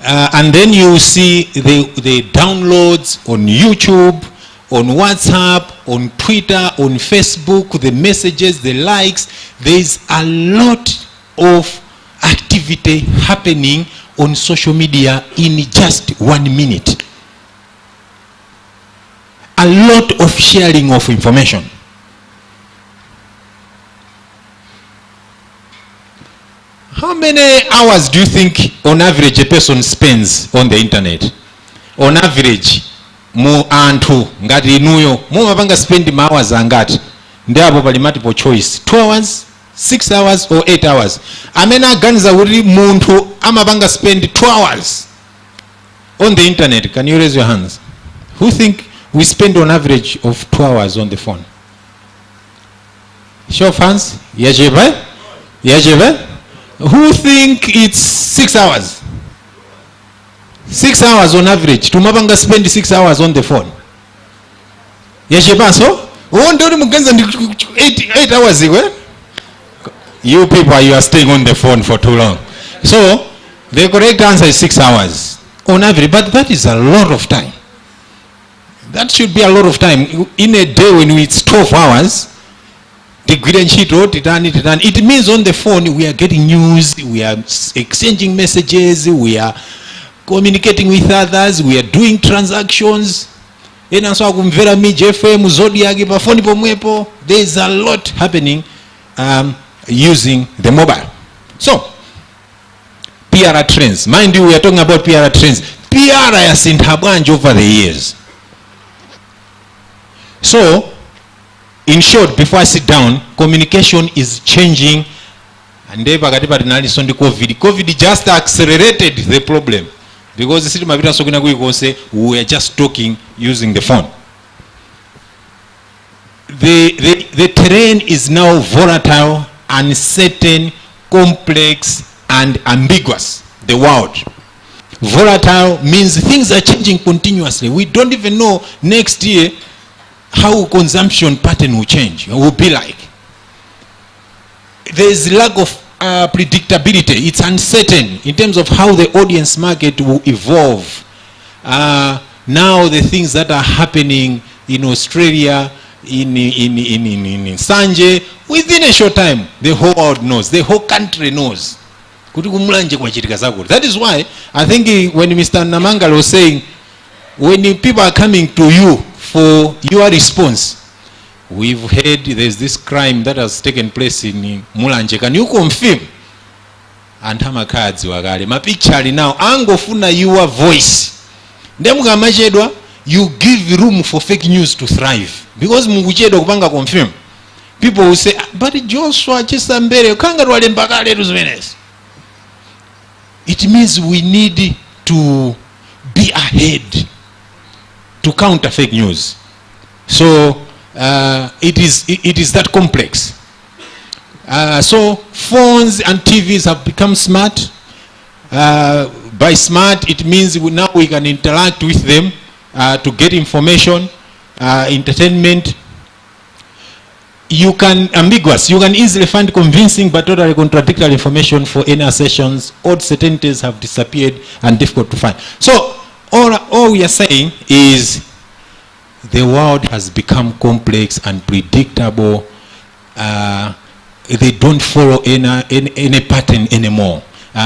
[SPEAKER 7] and then you see the downloads on YouTube, on WhatsApp, on Twitter, on Facebook, the messages, the likes. There is a lot of activity happening on social media in just 1 minute. A lot of sharing of information. How many hours do you think on average a person spends on the internet? On average, mu antu ngati inuyo mumapanga spend ma hours angati? Ndipo pali multiple choice. 2 hours, 6 hours or 8 hours. Amene aganiza kuti munthu amapanga spend 2 hours on the internet. Can you raise your hands? Who think we spend on average of 2 hours on the phone? Show of hands. Yajebe? Yajebe? Who think it's 6 hours? 6 hours on average. Tumapanga spend 6 hours on the phone. Yajebe so? Ndori mugenza 8 hours iwe? You people, you are staying on the phone for too long. So, the correct answer is 6 hours on average. But that is a lot of time. That should be a lot of time. In a day when it's 12 hours, it means on the phone we are getting news, we are exchanging messages, we are communicating with others, we are doing transactions. There is a lot happening using the mobile. So, PR trends. Mind you, we are talking about PR trends. PR has been happening over the years. So, in short, before I sit down, communication is changing, and COVID just accelerated the problem because we are just talking using the phone. The terrain is now volatile, uncertain, complex, and ambiguous. The word volatile means things are changing continuously. We don't even know next year how consumption pattern will change, will be like. There is lack of predictability. It's uncertain in terms of how the audience market will evolve. Now the things that are happening in Australia, in Sanje, within a short time, the whole world knows, the whole country knows. That is why I think when Mr. Namangal was saying, when people are coming to you for your response, we've heard there's this crime that has taken place in Mulanje. Can you confirm? And Hamakadzi wagale. My picture now, angofuna your voice. You give room for fake news to thrive. Because Muguchedo kupanga confirm. People will say, but Joshua Chisambere, kanga rwalembakale ruzimenes. It means we need to be ahead to counter fake news. So it is that complex. So phones and TVs have become smart. By smart, it means now we can interact with them to get information, entertainment. You can easily find convincing but totally contradictory information for any assertions. Odd certainties have disappeared and difficult to find. So all we are saying is the world has become complex and predictable. They don't follow any pattern anymore.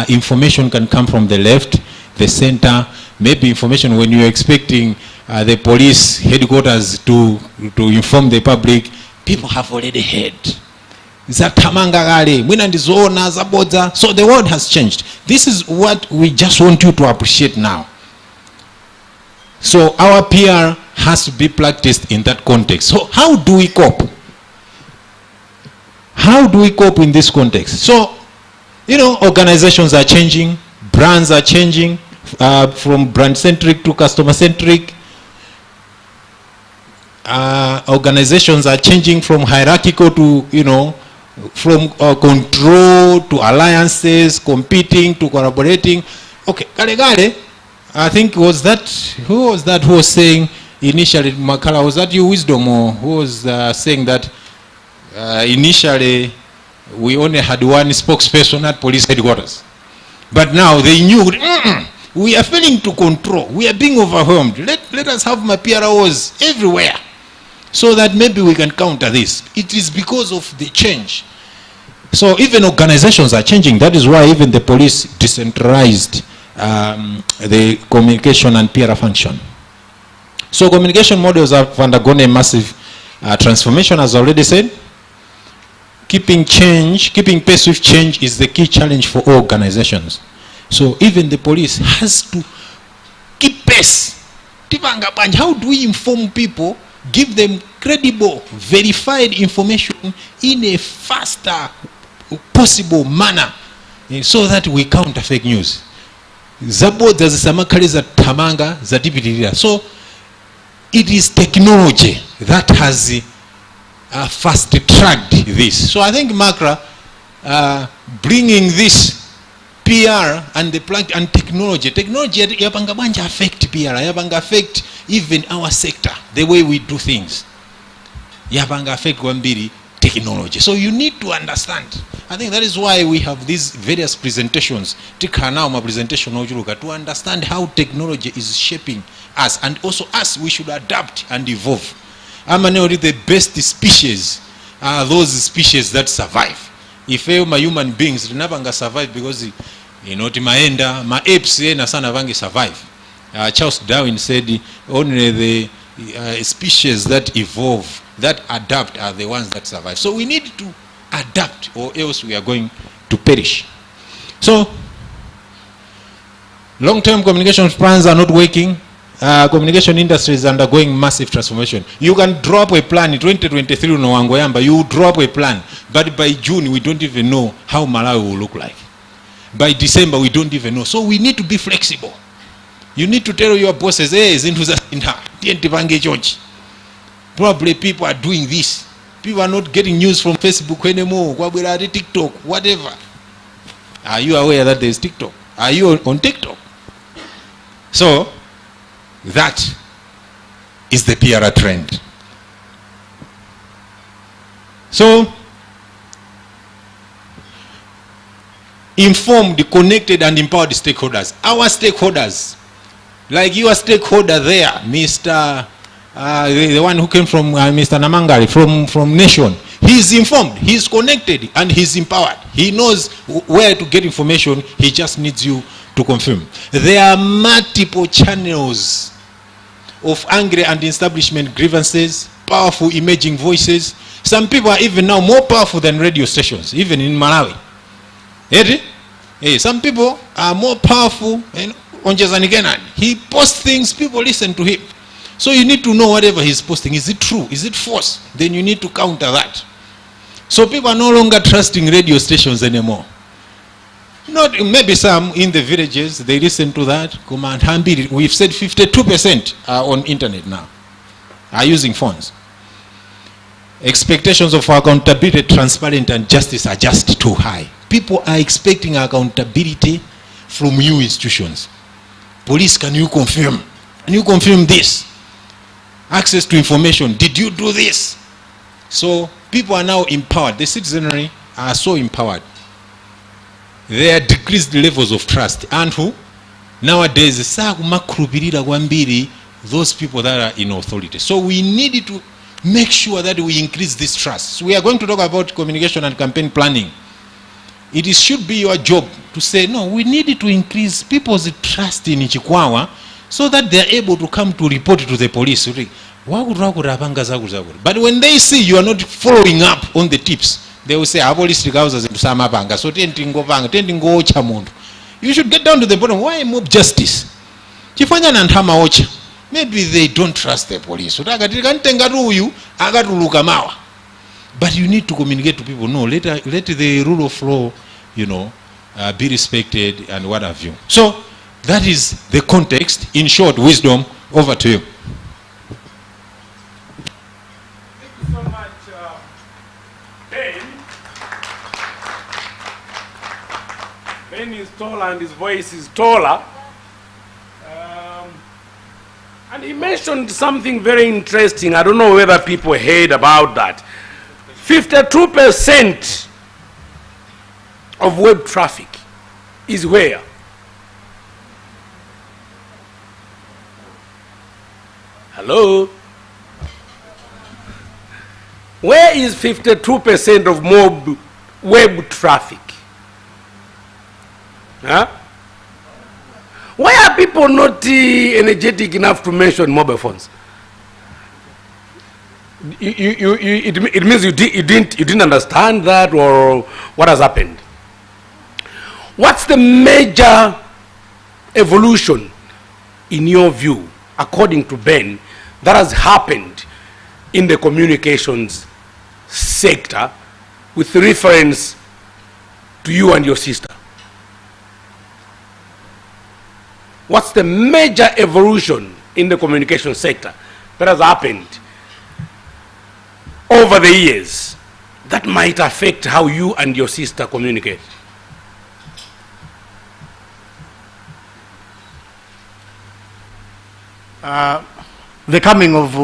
[SPEAKER 7] Information can come from the left, the center. Maybe information when you're expecting the police headquarters to inform the public, people have already heard. So the world has changed. This is what we just want you to appreciate now. So our PR has to be practiced in that context. So how do we cope? How do we cope in this context? So, organizations are changing, brands are changing, from brand-centric to customer-centric. Organizations are changing from hierarchical to, from control to alliances, competing to collaborating. Okay, Gale, I think who was that who was saying initially, Makala, was that you, Wisdom, or who was saying that initially we only had one spokesperson at police headquarters, but now they knew we are failing to control, we are being overwhelmed, let us have my PROs everywhere so that maybe we can counter this. It is because of the change. So even organizations are changing. That is why even the police decentralized the communication and PR function. So communication models have undergone a massive transformation, as I already said. Keeping pace with change is the key challenge for all organizations. So even the police has to keep pace. How do we inform people, give them credible, verified information in a faster possible manner, so that we counter fake news? So it is technology that has fast-tracked this. So I think Makra bringing this PR and the and technology yapanga affect PR, yapanga affect even our sector, the way we do things. Yapanga affect Wambiri technology. So you need to understand. I think that is why we have these various presentations. To understand how technology is shaping us, and also us, we should adapt and evolve. The best species are those species that survive. If my human beings never survive because my apes survive. Charles Darwin said only the species that evolve, that adapt, are the ones that survive. So we need to adapt, or else we are going to perish. So long-term communication plans are not working. Communication industry is undergoing massive transformation. You can draw up a plan in 2023, you draw up a plan, but by June we don't even know how Malawi will look like. By December we don't even know. So we need to be flexible. You need to tell your bosses, hey, probably people are doing this. People are not getting news from Facebook anymore, TikTok, whatever. Are you aware that there is TikTok? Are you on TikTok? So that is the PR trend. So informed, connected, and empowered stakeholders. Our stakeholders Like your stakeholder there, Mr. The one who came from Mr. Namangari from Nation, he's informed, he's connected, and he's empowered. He knows where to get information. He just needs you to confirm. There are multiple channels of angry and establishment grievances, powerful emerging voices. Some people are even now more powerful than radio stations, even in Malawi. Some people are more powerful. He posts things, people listen to him. So you need to know whatever he's posting. Is it true? Is it false? Then you need to counter that. So people are no longer trusting radio stations anymore. Not maybe some in the villages, they listen to that. We've said 52% are on internet now, are using phones. Expectations of accountability, transparency, and justice are just too high. People are expecting accountability from you institutions. Police, can you confirm? Can you confirm this? Access to information, did you do this? So people are now empowered. The citizenry are so empowered. There are decreased levels of trust. And who? Nowadays, those people that are in authority. So we need to make sure that we increase this trust. So we are going to talk about communication and campaign planning. It should be your job to say, no, we need to increase people's trust in Chikwawa so that they are able to come to report to the police. But when they see you are not following up on the tips, they will say, so you should get down to the bottom. Why mob justice? Maybe they don't trust the police. But you need to communicate to people, no, let the rule of law, be respected and what have you. So that is the context. In short, wisdom, over to you.
[SPEAKER 2] Thank you so much, Ben. Ben is taller and his voice is taller. And he mentioned something very interesting. I don't know whether people heard about that. 52% of web traffic is where? Hello? Where is 52% of web traffic? Huh? Why are people not energetic enough to mention mobile phones? It means you didn't understand that, or what has happened? What's the major evolution, in your view, according to Ben, that has happened in the communications sector with reference to you and your sister? What's the major evolution in the communication sector that has happened over the years that might affect how you and your sister communicate?
[SPEAKER 8] The coming of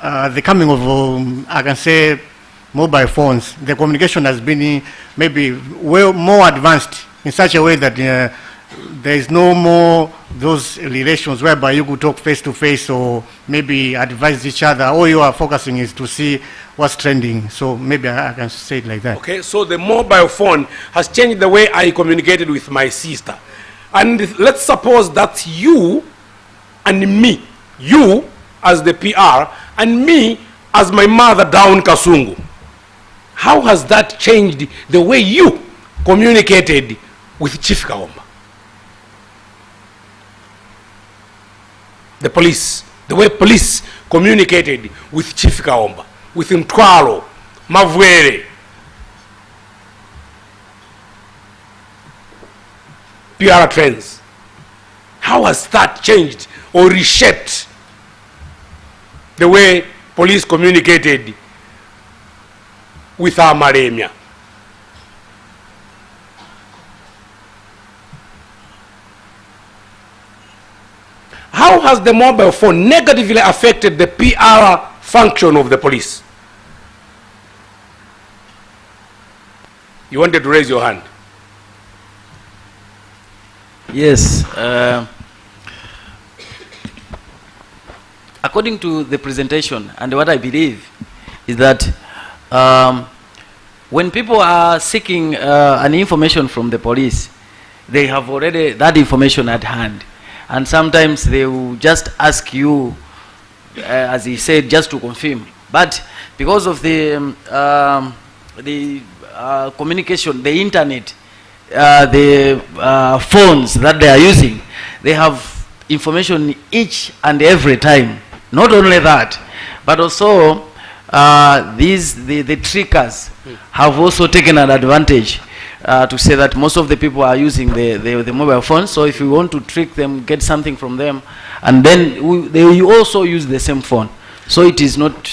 [SPEAKER 8] I can say mobile phones, the communication has been maybe well more advanced in such a way that there is no more those relations whereby you could talk face to face or maybe advise each other. All you are focusing is to see what's trending. So maybe I can say it like that.
[SPEAKER 2] Okay, so the mobile phone has changed the way I communicated with my sister. And let's suppose that's you and me. You as the PR and me as my mother down Kasungu. How has that changed the way you communicated with Chief Kaomba? The police, the way police communicated with Chief Kaomba, with Mtwalo, Mavwere, PR trends. How has that changed or reshaped the way police communicated with our Maremia? How has the mobile phone negatively affected the PR function of the police? You wanted to raise your hand.
[SPEAKER 9] Yes. according to the presentation and what I believe is that when people are seeking an information from the police, they have already that information at hand, and sometimes they will just ask you, as he said, just to confirm. But because of the communication, the internet, the phones that they are using, they have information each and every time. Not only that, but also the trickers have also taken an advantage to say that most of the people are using the mobile phones. So if you want to trick them, get something from them, and then they will also use the same phone. So it is not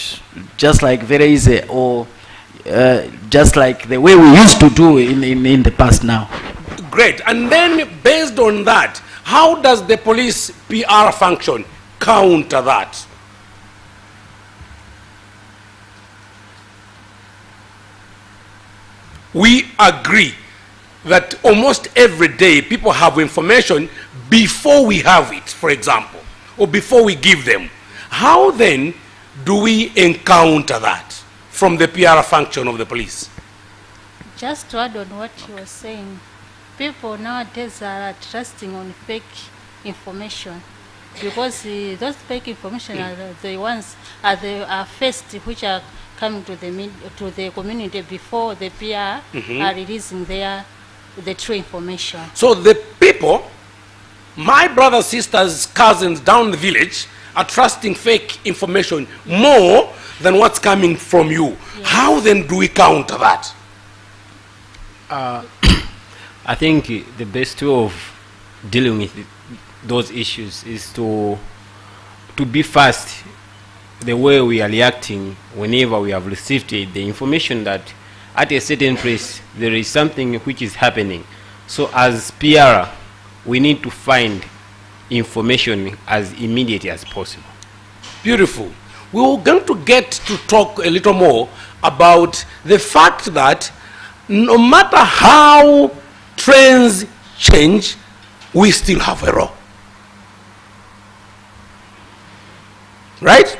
[SPEAKER 9] just like very easy or just like the way we used to do in the past now.
[SPEAKER 2] Great. And then based on that, how does the police PR function counter that? We agree that almost every day people have information before we have it, for example, or before we give them. How then do we encounter that from the PR function of the police?
[SPEAKER 10] Just to add on what you were saying, people nowadays are trusting on fake information because those fake information are the ones are first which are coming to the community before the PR are releasing the true information.
[SPEAKER 2] So the people, my brothers, sisters, cousins down the village, are trusting fake information more than what's coming from you. Yes. How then do we counter that?
[SPEAKER 11] I think the best way of dealing with those issues is to be fast the way we are reacting whenever we have received the information that at a certain place there is something which is happening. So as PR, we need to find information as immediately as possible.
[SPEAKER 2] Beautiful. We were going to get to talk a little more about the fact that no matter how trends change, we still have a role. Right?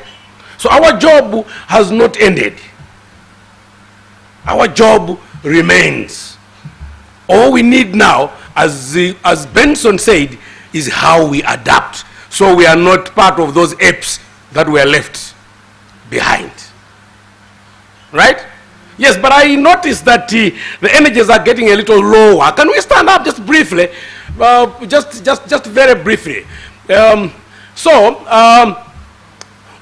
[SPEAKER 2] So our job has not ended. Our job remains. All we need now, as Benson said, is how we adapt. So we are not part of those apes that were left behind. Right? Yes, but I noticed that the energies are getting a little lower. Can we stand up just briefly? Just very briefly.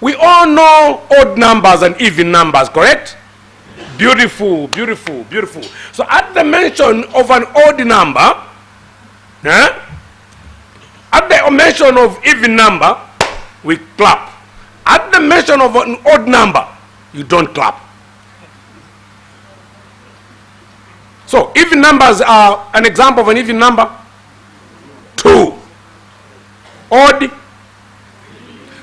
[SPEAKER 2] We all know odd numbers and even numbers, correct? Beautiful, beautiful, beautiful. So at the mention of an odd number, at the mention of even number, we clap. At the mention of an odd number, you don't clap. So even numbers are an example of an even number. 2. Odd.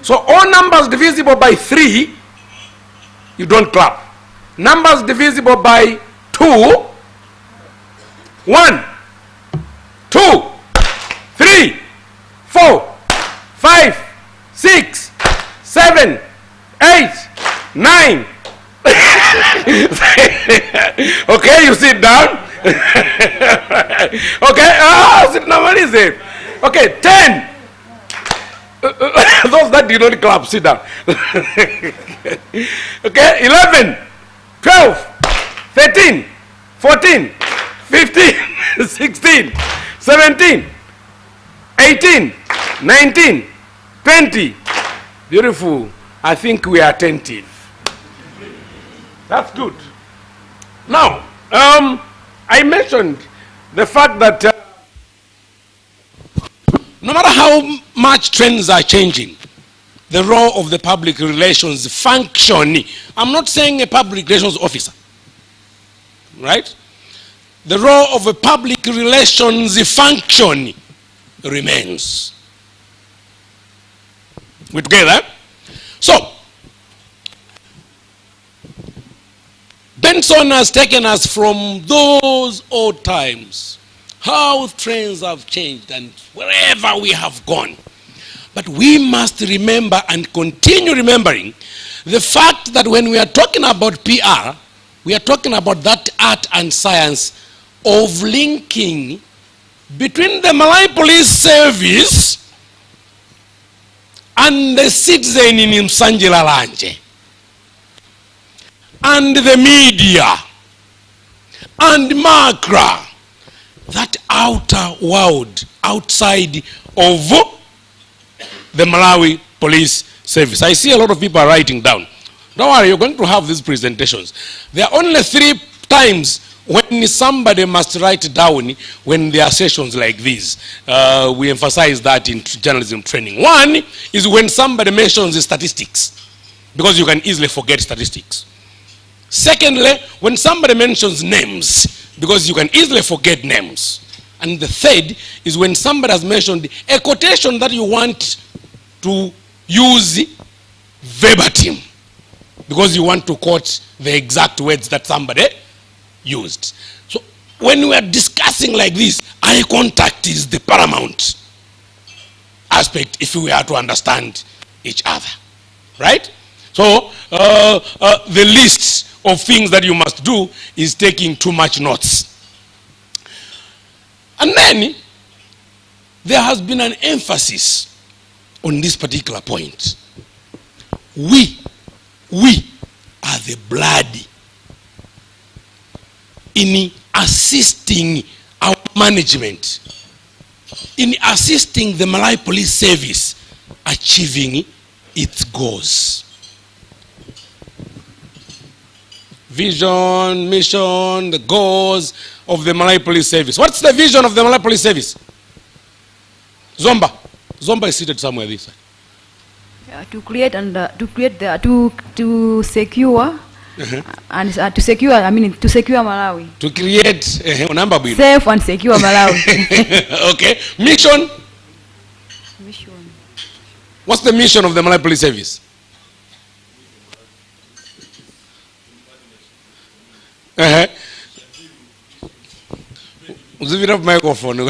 [SPEAKER 2] So all numbers divisible by 3, you don't clap. Numbers divisible by 2, 1, 2, 3, 4, 5, 6, 7, 8, 9. Okay, you sit down. Okay, sit down. Is it? Okay, 10. Those that did not clap, sit down. Okay, 11, 12, 13, 14, 15, 16, 17, 18, 19, 20. Beautiful. I think we are attentive. That's good. Now, I mentioned the fact that no matter how much trends are changing, the role of the public relations function, I'm not saying a public relations officer, right? The role of a public relations function remains. We together? So, Benson has taken us from those old times, how trends have changed and wherever we have gone. But we must remember and continue remembering the fact that when we are talking about PR, we are talking about that art and science of linking between the Malawi Police Service and the citizen in Msanjila Lanje, and the media, and Makra, that outer world outside of the Malawi Police Service. I see a lot of people are writing down. Don't worry, you're going to have these presentations. There are only 3 times when somebody must write down when there are sessions like these. We emphasize that in journalism training. One is when somebody mentions the statistics, because you can easily forget statistics. Secondly, when somebody mentions names, because you can easily forget names. And the third is when somebody has mentioned a quotation that you want to use verbatim, because you want to quote the exact words that somebody used. So when we are discussing like this, eye contact is the paramount aspect if we are to understand each other, right? So the list of things that you must do is taking too much notes. And then there has been an emphasis on this particular point. We are the blood in assisting our management, in assisting the Malawi Police Service achieving its goals. Vision, mission, the goals of the Malawi Police Service. What's the vision of the Malawi Police Service? Zomba. Zomba is seated somewhere this side.
[SPEAKER 12] To create and to secure and to secure, I mean, to secure Malawi.
[SPEAKER 2] To create
[SPEAKER 12] safe and secure Malawi.
[SPEAKER 2] Okay. Mission.
[SPEAKER 12] Mission.
[SPEAKER 2] What's the mission of the Malawi Police Service? Give it up microphone.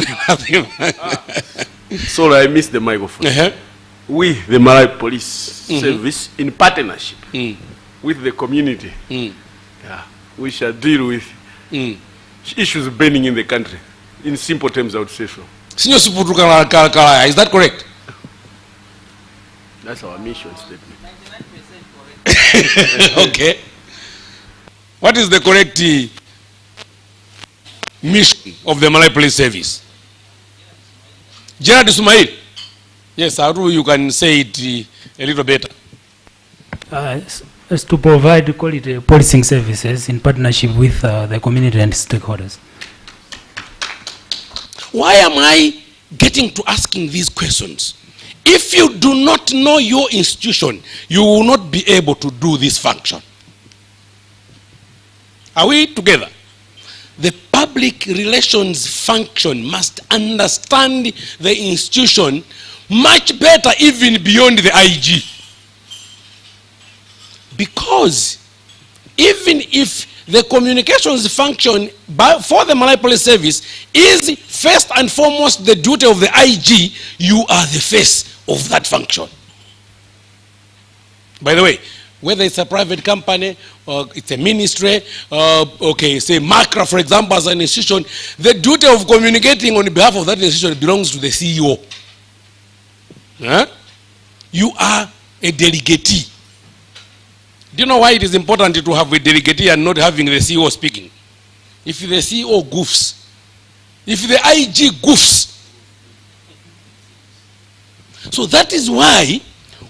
[SPEAKER 3] Sorry, I missed the microphone. We, the Malawi Police Service, in partnership with the community, we shall deal with issues burning in the country. In simple terms, I would say so.
[SPEAKER 2] Is that correct?
[SPEAKER 3] That's our mission statement.
[SPEAKER 2] Okay. What is the correct mission of the Malawi Police Service? Gerard Sumail. Yes, Aru, you can say it a little better.
[SPEAKER 13] Is to provide quality policing services in partnership with the community and stakeholders.
[SPEAKER 2] Why am I getting to asking these questions? If you do not know your institution, you will not be able to do this function. Are we together? The public relations function must understand the institution much better, even beyond the IG. Because even if the communications function for the Malawi Police Service is first and foremost the duty of the IG, you are the face of that function. By the way, whether it's a private company or it's a ministry, okay, say Makra, for example, as an institution, the duty of communicating on behalf of that institution belongs to the CEO. You are a delegatee. Do you know why it is important to have a delegatee and not having the CEO speaking? If the CEO goofs, if the IG goofs. So that is why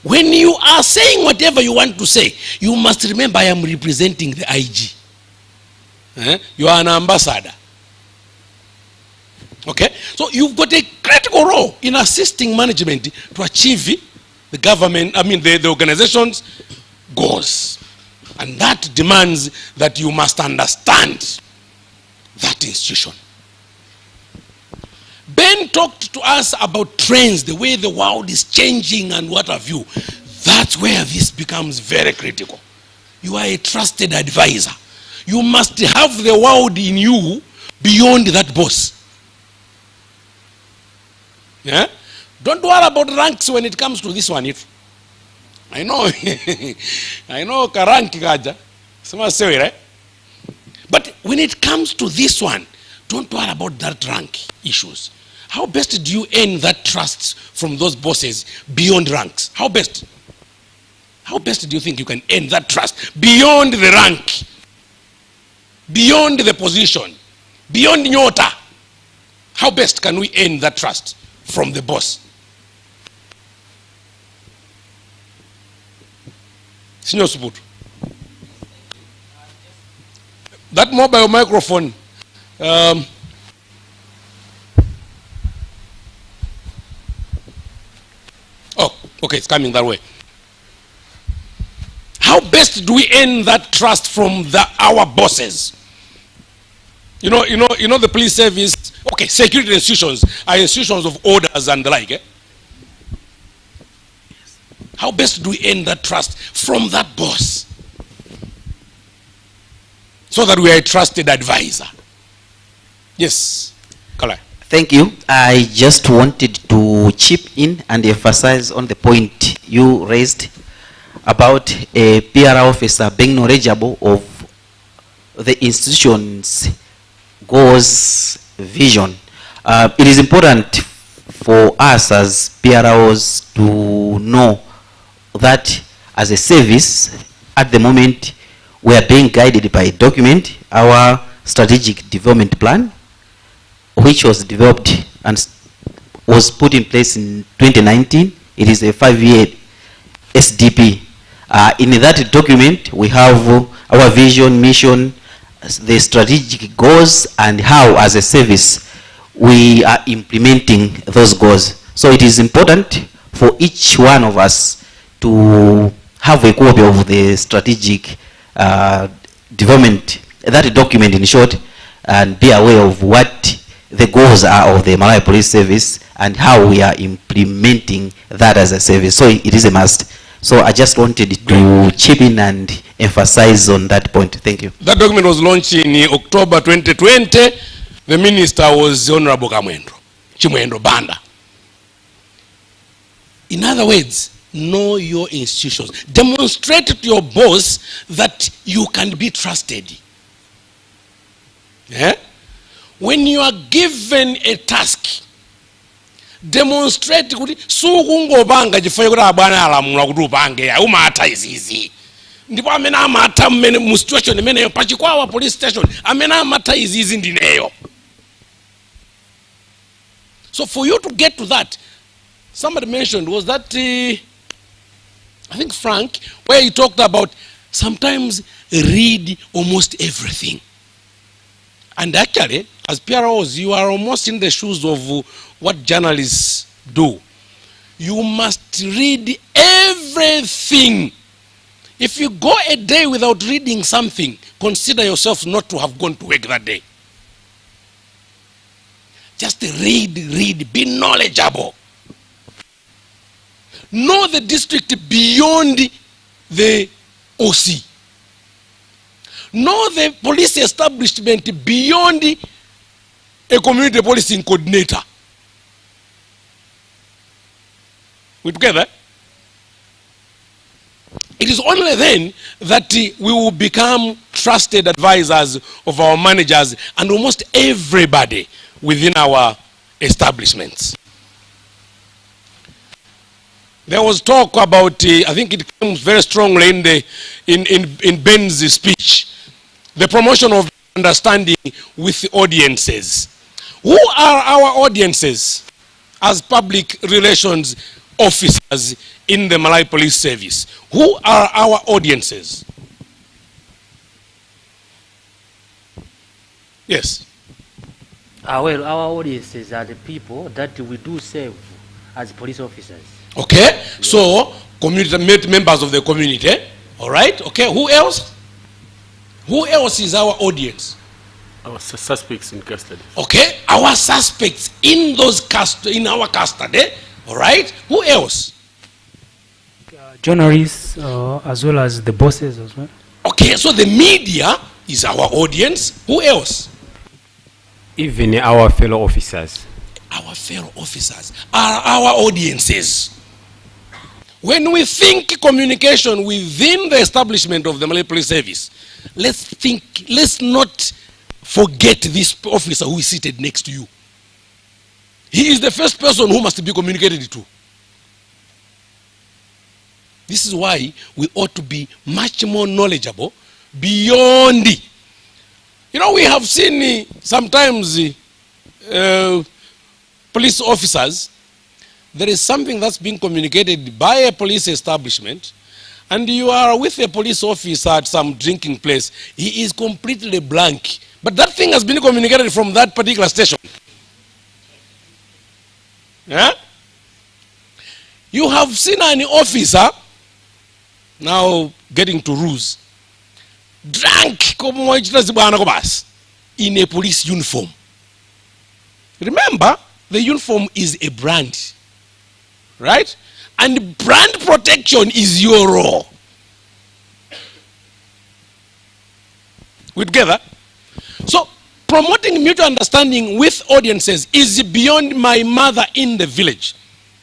[SPEAKER 2] when you are saying whatever you want to say, you must remember I am representing the IG. You are an ambassador. Okay? So you've got a critical role in assisting management to achieve the government, the organization's goals. And that demands that you must understand that institution. Ben talked to us about trends, the way the world is changing and what have you. That's where this becomes very critical. You are a trusted advisor. You must have the world in you beyond that boss. Yeah? Don't worry about ranks when it comes to this one. I know, I know karanki kaja. Someone say right? But when it comes to this one, don't worry about that rank issues. How best do you earn that trust from those bosses beyond ranks? How best? How best do you think you can earn that trust beyond the rank, beyond the position, beyond nyota? How best can we earn that trust from the boss? Senior Subutu. That mobile microphone. Oh, okay, it's coming that way. How best do we earn that trust from our bosses? You know the police service. Okay, security institutions are institutions of orders and the like. How best do we earn that trust from that boss, so that we are a trusted advisor? Yes, Kala.
[SPEAKER 14] Thank you. I just wanted to chip in and emphasize on the point you raised about a PR officer being knowledgeable of the institution's goals, vision. It is important for us as PROs to know that as a service, at the moment, we are being guided by a document, our strategic development plan, which was developed and was put in place in 2019. It is a 5-year SDP. In that document, we have our vision, mission, the strategic goals, and how, as a service, we are implementing those goals. So it is important for each one of us to have a copy of the strategic development, that document in short, and be aware of what the goals are of the Malawi Police Service and how we are implementing that as a service. So it is a must. So I just wanted to chip in and emphasize on that point. Thank you.
[SPEAKER 2] That document was launched in October 2020. The minister was Honorable Chimwendo Banda. In other words, know your institutions. Demonstrate to your boss that you can be trusted. Yeah? When you are given a task, demonstrate kuti sukungobanga chifukwa kuti abwana alamula kuti upange umata izizi. Ndipo amene amata mmene mu situation imeneyo pachikwawa police station amene amata izizi ndineyo. So for you to get to that, somebody mentioned, was that I think Frank, where he talked about sometimes read almost everything. And actually, as PROs, you are almost in the shoes of what journalists do. You must read everything. If you go a day without reading something, consider yourself not to have gone to work that day. Just read, be knowledgeable. Know the district beyond the OC. Know the police establishment beyond a community policing coordinator. We together? It is only then that we will become trusted advisors of our managers and almost everybody within our establishments. There was talk about, I think it comes very strongly in Ben's speech, the promotion of understanding with audiences. Who are our audiences as public relations officers in the Malawi Police Service? Who are our audiences? Yes.
[SPEAKER 15] Well, our audiences are the people that we do serve as police officers.
[SPEAKER 2] Okay, so community members of the community, all right? Okay, who else? Who else is our audience?
[SPEAKER 3] Our suspects in custody.
[SPEAKER 2] Okay, our suspects in in our custody, all right? Who else?
[SPEAKER 13] Journalists, as well as the bosses as well.
[SPEAKER 2] Okay, so the media is our audience. Who else?
[SPEAKER 11] Even our fellow officers.
[SPEAKER 2] our fellow officers, are our audiences. When we think communication within the establishment of the Malawi Police Service, let's not forget this officer who is seated next to you. He is the first person who must be communicated to. This is why we ought to be much more knowledgeable beyond. You know, we have seen sometimes police officers, there is something that's being communicated by a police establishment, and you are with a police officer at some drinking place. He is completely blank. But that thing has been communicated from that particular station. Yeah? You have seen an officer now getting to ruse, drunk in a police uniform. Remember, the uniform is a brand, right? And brand protection is your role. We together? So, promoting mutual understanding with audiences is beyond my mother in the village.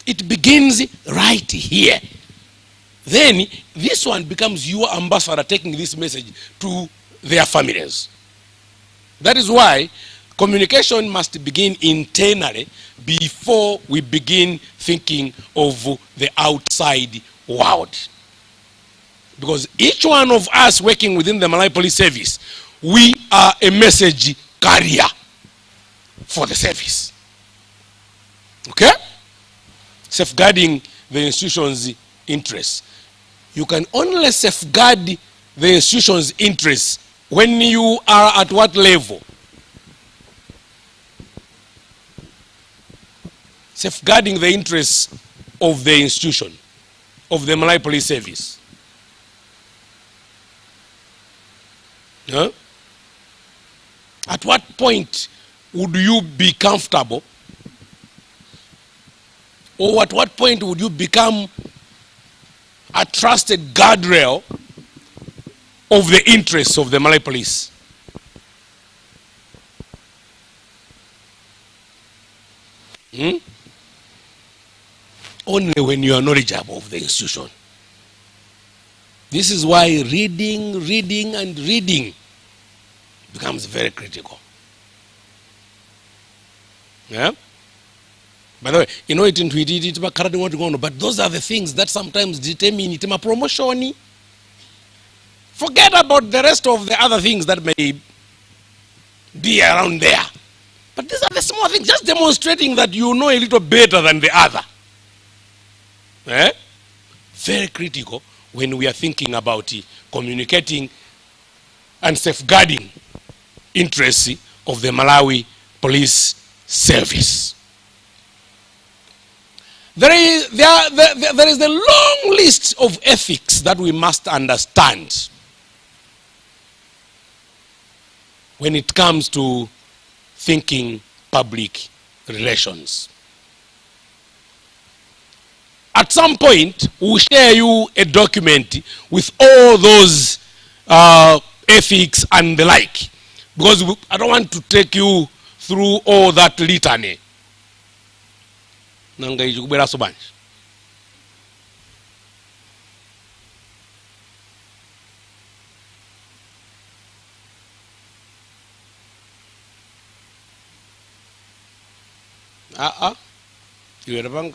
[SPEAKER 2] It begins right here. Then, this one becomes your ambassador taking this message to their families. That is why communication must begin internally before we begin thinking of the outside world. Because each one of us working within the Malawi Police Service, we are a message carrier for the service. Okay? Safeguarding the institution's interests. You can only safeguard the institution's interests when you are at what level? Safeguarding the interests of the institution, of the Malawi Police Service. Huh? At what point would you be comfortable? Or at what point would you become a trusted guardrail of the interests of the Malawi Police? Only when you are knowledgeable of the institution. This is why reading and reading becomes very critical. Yeah? By the way, you know it intuitively, but those are the things that sometimes determine it. Promotion. Forget about the rest of the other things that may be around there. But these are the small things, just demonstrating that you know a little better than the other. Eh? Very critical when we are thinking about communicating and safeguarding interests of the Malawi Police Service. There is a long list of ethics that we must understand when it comes to thinking public relations. At some point, we'll share you a document with all those ethics and the like, because I don't want to take you through all that litany. You are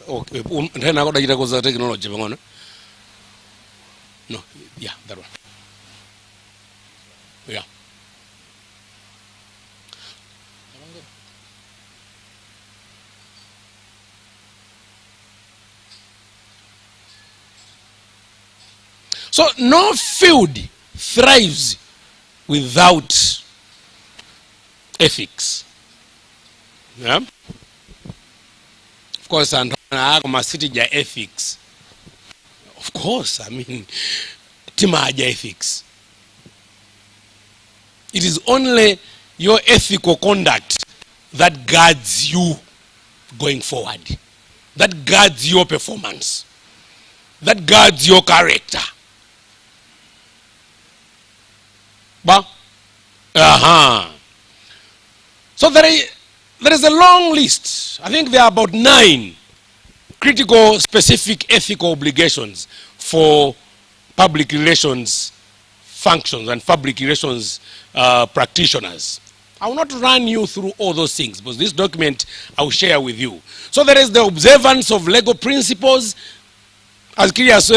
[SPEAKER 2] okay. Technology. No, yeah, that one. Yeah. So no field thrives without ethics. Yeah. Of course, and ethics. Of course, I mean, timaja ethics. It is only your ethical conduct that guides you going forward. That guides your performance. That guides your character. So there there is a long list. I think there are about 9 critical, specific ethical obligations for public relations functions and public relations practitioners. I will not run you through all those things, but this document I will share with you. So there is the observance of legal principles, as Kirias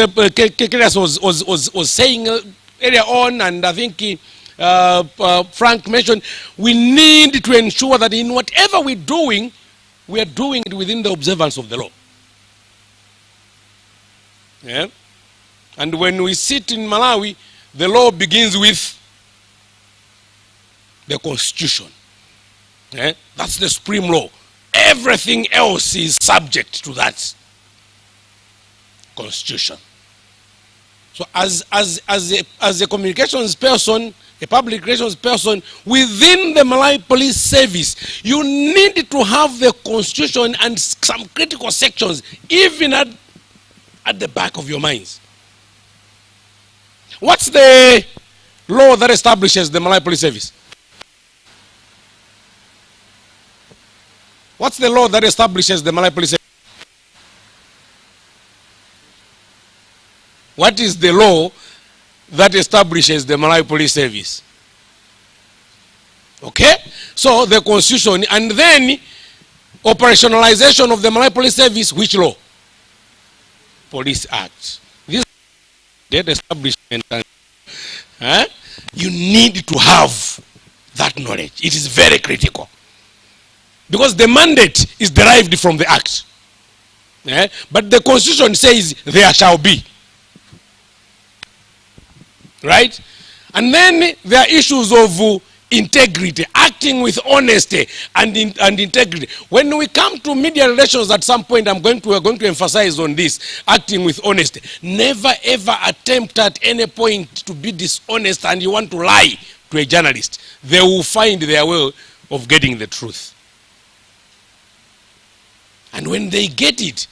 [SPEAKER 2] was saying earlier on, and I think Frank mentioned, we need to ensure that in whatever we're doing, we are doing it within the observance of the law. Yeah? And when we sit in Malawi, the law begins with the Constitution. Yeah? That's the supreme law. Everything else is subject to that Constitution. So as a communications person, a public relations person within the Malawi Police Service, you need to have the Constitution and some critical sections even at the back of your minds. What's the law that establishes the Malawi Police Service? What's the law that establishes the Malawi Police Service? What is the law that establishes the Malawi Police Service? Okay? So the Constitution, and then operationalization of the Malawi Police Service, which law? Police Act. This data establishment, you need to have that knowledge. It is very critical. Because the mandate is derived from the Act. But the Constitution says there shall be. Right? And then there are issues of integrity, acting with honesty and integrity. When we come to media relations at some point, we're going to emphasize on this, acting with honesty. Never ever attempt at any point to be dishonest and you want to lie to a journalist. They will find their way of getting the truth. And when they get it,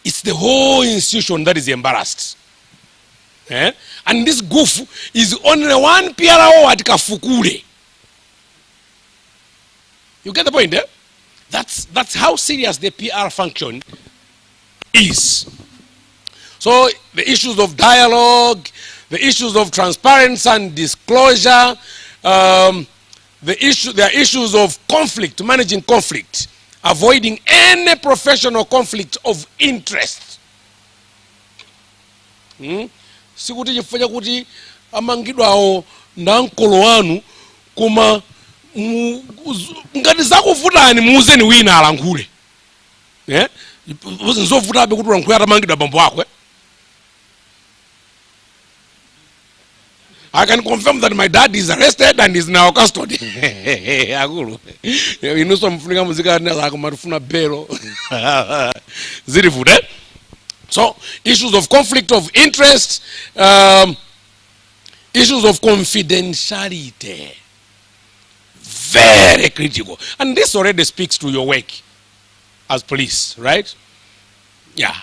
[SPEAKER 2] it's the whole institution that is embarrassed. And this goof is only one PRO at Kafukure. You get the point, eh? That's how serious the PR function is. So the issues of dialogue, the issues of transparency and disclosure, there are issues of conflict, managing conflict, avoiding any professional conflict of interest. Sikuti chifanya kuti amangidwawo ndankolo wanu kuma ngati zakuvutani muuzeni wina alankhule. Nzovutabe kuti ulankhule atamangidwa bambo akwe. I can confirm that my dad is arrested and is now custody. Akulu. Inuso mfunika muzika na kumarufuna belo. Zirifude. So, issues of conflict of interest, issues of confidentiality, very critical. And this already speaks to your work as police, right? Yeah.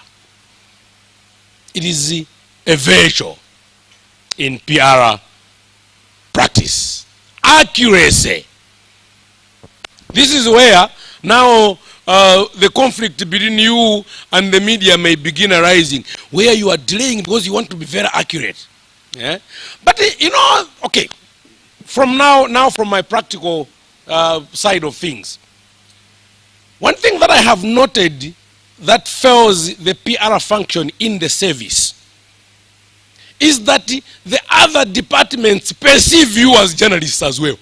[SPEAKER 2] It is a virtue in PR practice. Accuracy. This is where now the conflict between you and the media may begin arising, where you are delaying because you want to be very accurate. Yeah? But you know, okay, from now from my practical side of things, one thing that I have noted that fails the PR function in the service is that the other departments perceive you as journalists as well.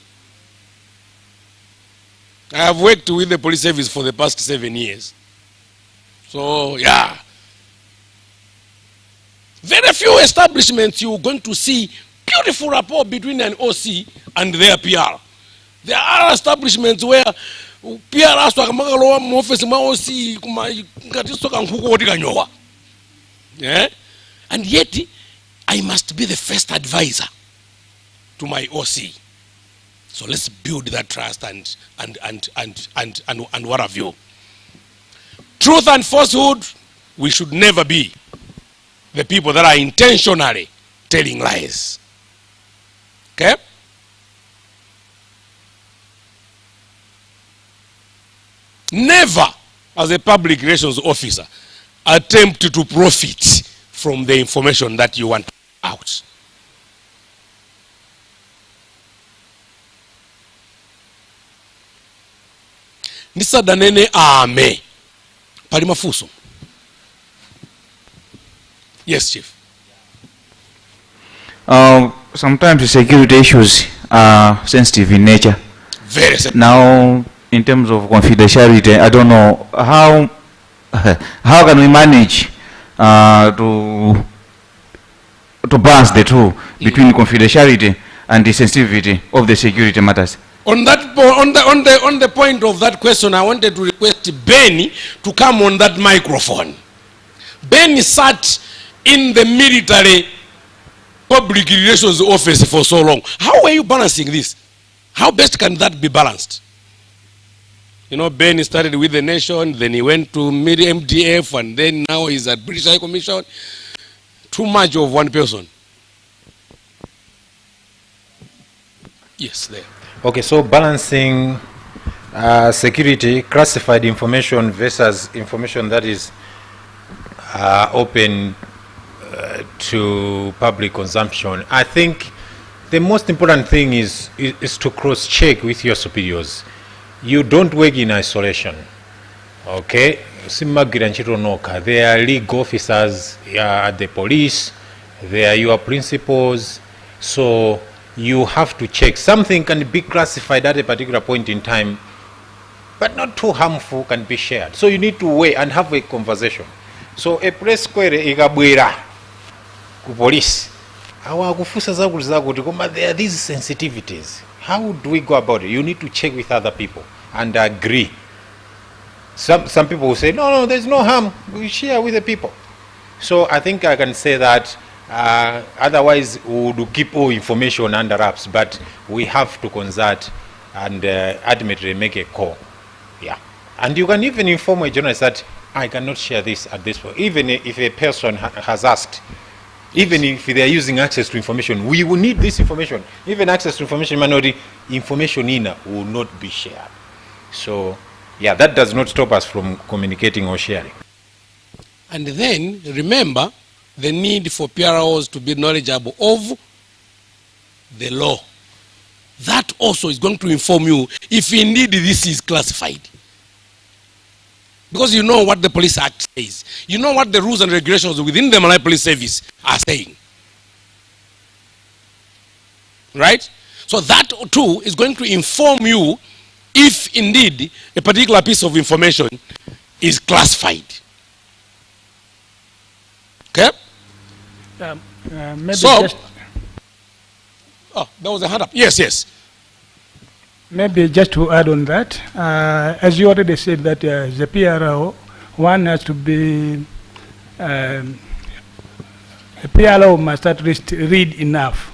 [SPEAKER 2] I have worked with the police service for the past 7 years. So, yeah. Very few establishments you're going to see beautiful rapport between an OC and their PR. There are establishments where PR has to office OC. And yet, I must be the first advisor to my OC. So let's build that trust and what have you. Truth and falsehood, we should never be the people that are intentionally telling lies. Okay? never, as a public relations officer, attempt to profit from the information that you want out. Nisa danene ame. Palimafuso. Yes, Chief.
[SPEAKER 6] Sometimes security issues are sensitive in nature.
[SPEAKER 2] Very sensitive.
[SPEAKER 6] Now, in terms of confidentiality, I don't know how can we manage to balance the two between confidentiality and the sensitivity of the security matters.
[SPEAKER 2] On that on the point of that question, I wanted to request Benny to come on that microphone. Benny sat in the military public relations office for so long. How are you balancing this? How best can that be balanced? You know, Benny started with the Nation, then he went to MDF, and then now he's at British High Commission. Too much of one person. Yes, there.
[SPEAKER 7] Okay, so balancing security, classified information versus information that is open to public consumption. I think the most important thing is to cross-check with your superiors. You don't work in isolation, okay? They are league officers at the police, they are your principals, so you have to check. Something can be classified at a particular point in time, but not too harmful can be shared. So you need to wait and have a conversation. So a press square igabwera ku police. There are these sensitivities. How do we go about it? You need to check with other people and agree. Some people will say, no, there's no harm. We share with the people. So I think I can say that otherwise we would keep all information under wraps, but we have to consult and ultimately make a call. Yeah. And you can even inform a journalist that I cannot share this at this point. Even if a person has asked, even if they are using access to information, we will need this information. Even access to information minority, information will not be shared. So, yeah, that does not stop us from communicating or sharing.
[SPEAKER 2] And then, remember, the need for PROs to be knowledgeable of the law. That also is going to inform you if indeed this is classified. Because you know what the Police Act says. You know what the rules and regulations within the Malawi Police Service are saying. Right? So that too is going to inform you if indeed a particular piece of information is classified. Okay?
[SPEAKER 16] Maybe
[SPEAKER 2] so,
[SPEAKER 16] just,
[SPEAKER 2] there was a hand up. Yes.
[SPEAKER 16] Maybe just to add on that, as you already said that the PRO, one has to be, a PRO must at least read enough.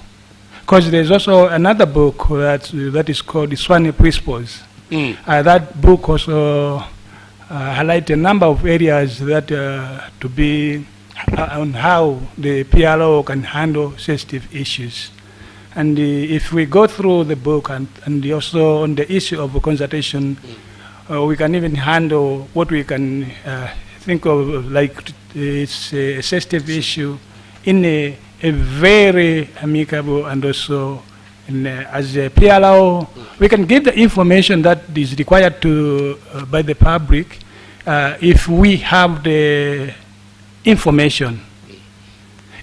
[SPEAKER 16] Because there's also another book that is called the Swanee Principles. That book also highlights a number of areas that to be on how the PRO can handle sensitive issues. And if we go through the book and also on the issue of consultation, we can even handle what we can think of like it's a sensitive issue in a very amicable and also as a PLO, we can give the information that is required to by the public if we have the information.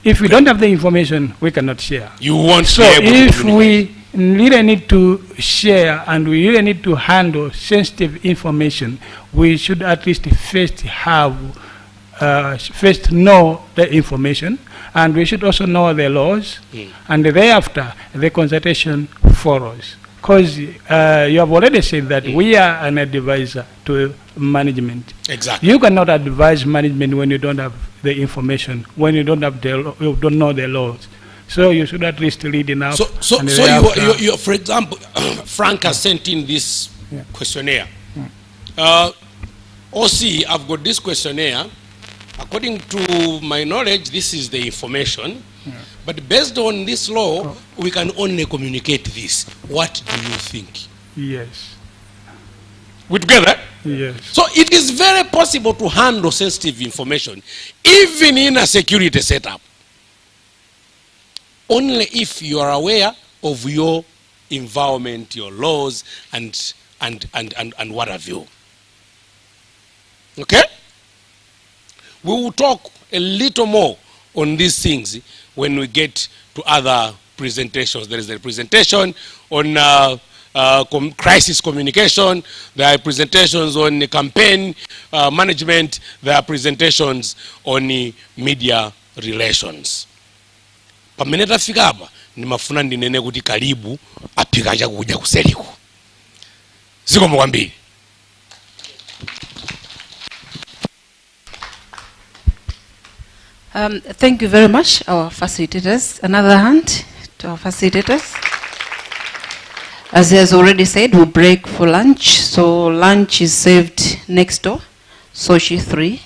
[SPEAKER 16] If we don't have the information, we cannot share.
[SPEAKER 2] You want
[SPEAKER 16] so
[SPEAKER 2] to be able
[SPEAKER 16] if
[SPEAKER 2] to
[SPEAKER 16] we really need to share and we really need to handle sensitive information, we should at least first have first know the information, and we should also know the laws, and thereafter the consultation follows. Because you have already said that we are an advisor to management.
[SPEAKER 2] Exactly.
[SPEAKER 16] You cannot advise management when you don't have the information, when you don't have you don't know the laws. So you should at least read enough.
[SPEAKER 2] So you, for example, Frank has sent in this questionnaire. OC, I've got this questionnaire. According to my knowledge, this is the information. But based on this law, we can only communicate this. What do you think?
[SPEAKER 16] Yes.
[SPEAKER 2] We together?
[SPEAKER 16] Yes.
[SPEAKER 2] So it is very possible to handle sensitive information, even in a security setup, only if you are aware of your environment, your laws, and what have you. Okay? We will talk a little more on these things when we get to other presentations. There is a presentation on crisis communication, there are presentations on campaign management, there are presentations on media relations. Pamene tafika hapa nimafuna ndinene kuti karibu apika chakuja kuseliku. Ziko mwambie.
[SPEAKER 17] Thank you very much, our facilitators. Another hand to our facilitators. As he has already said, we'll break for lunch. So lunch is served next door, Soci 3.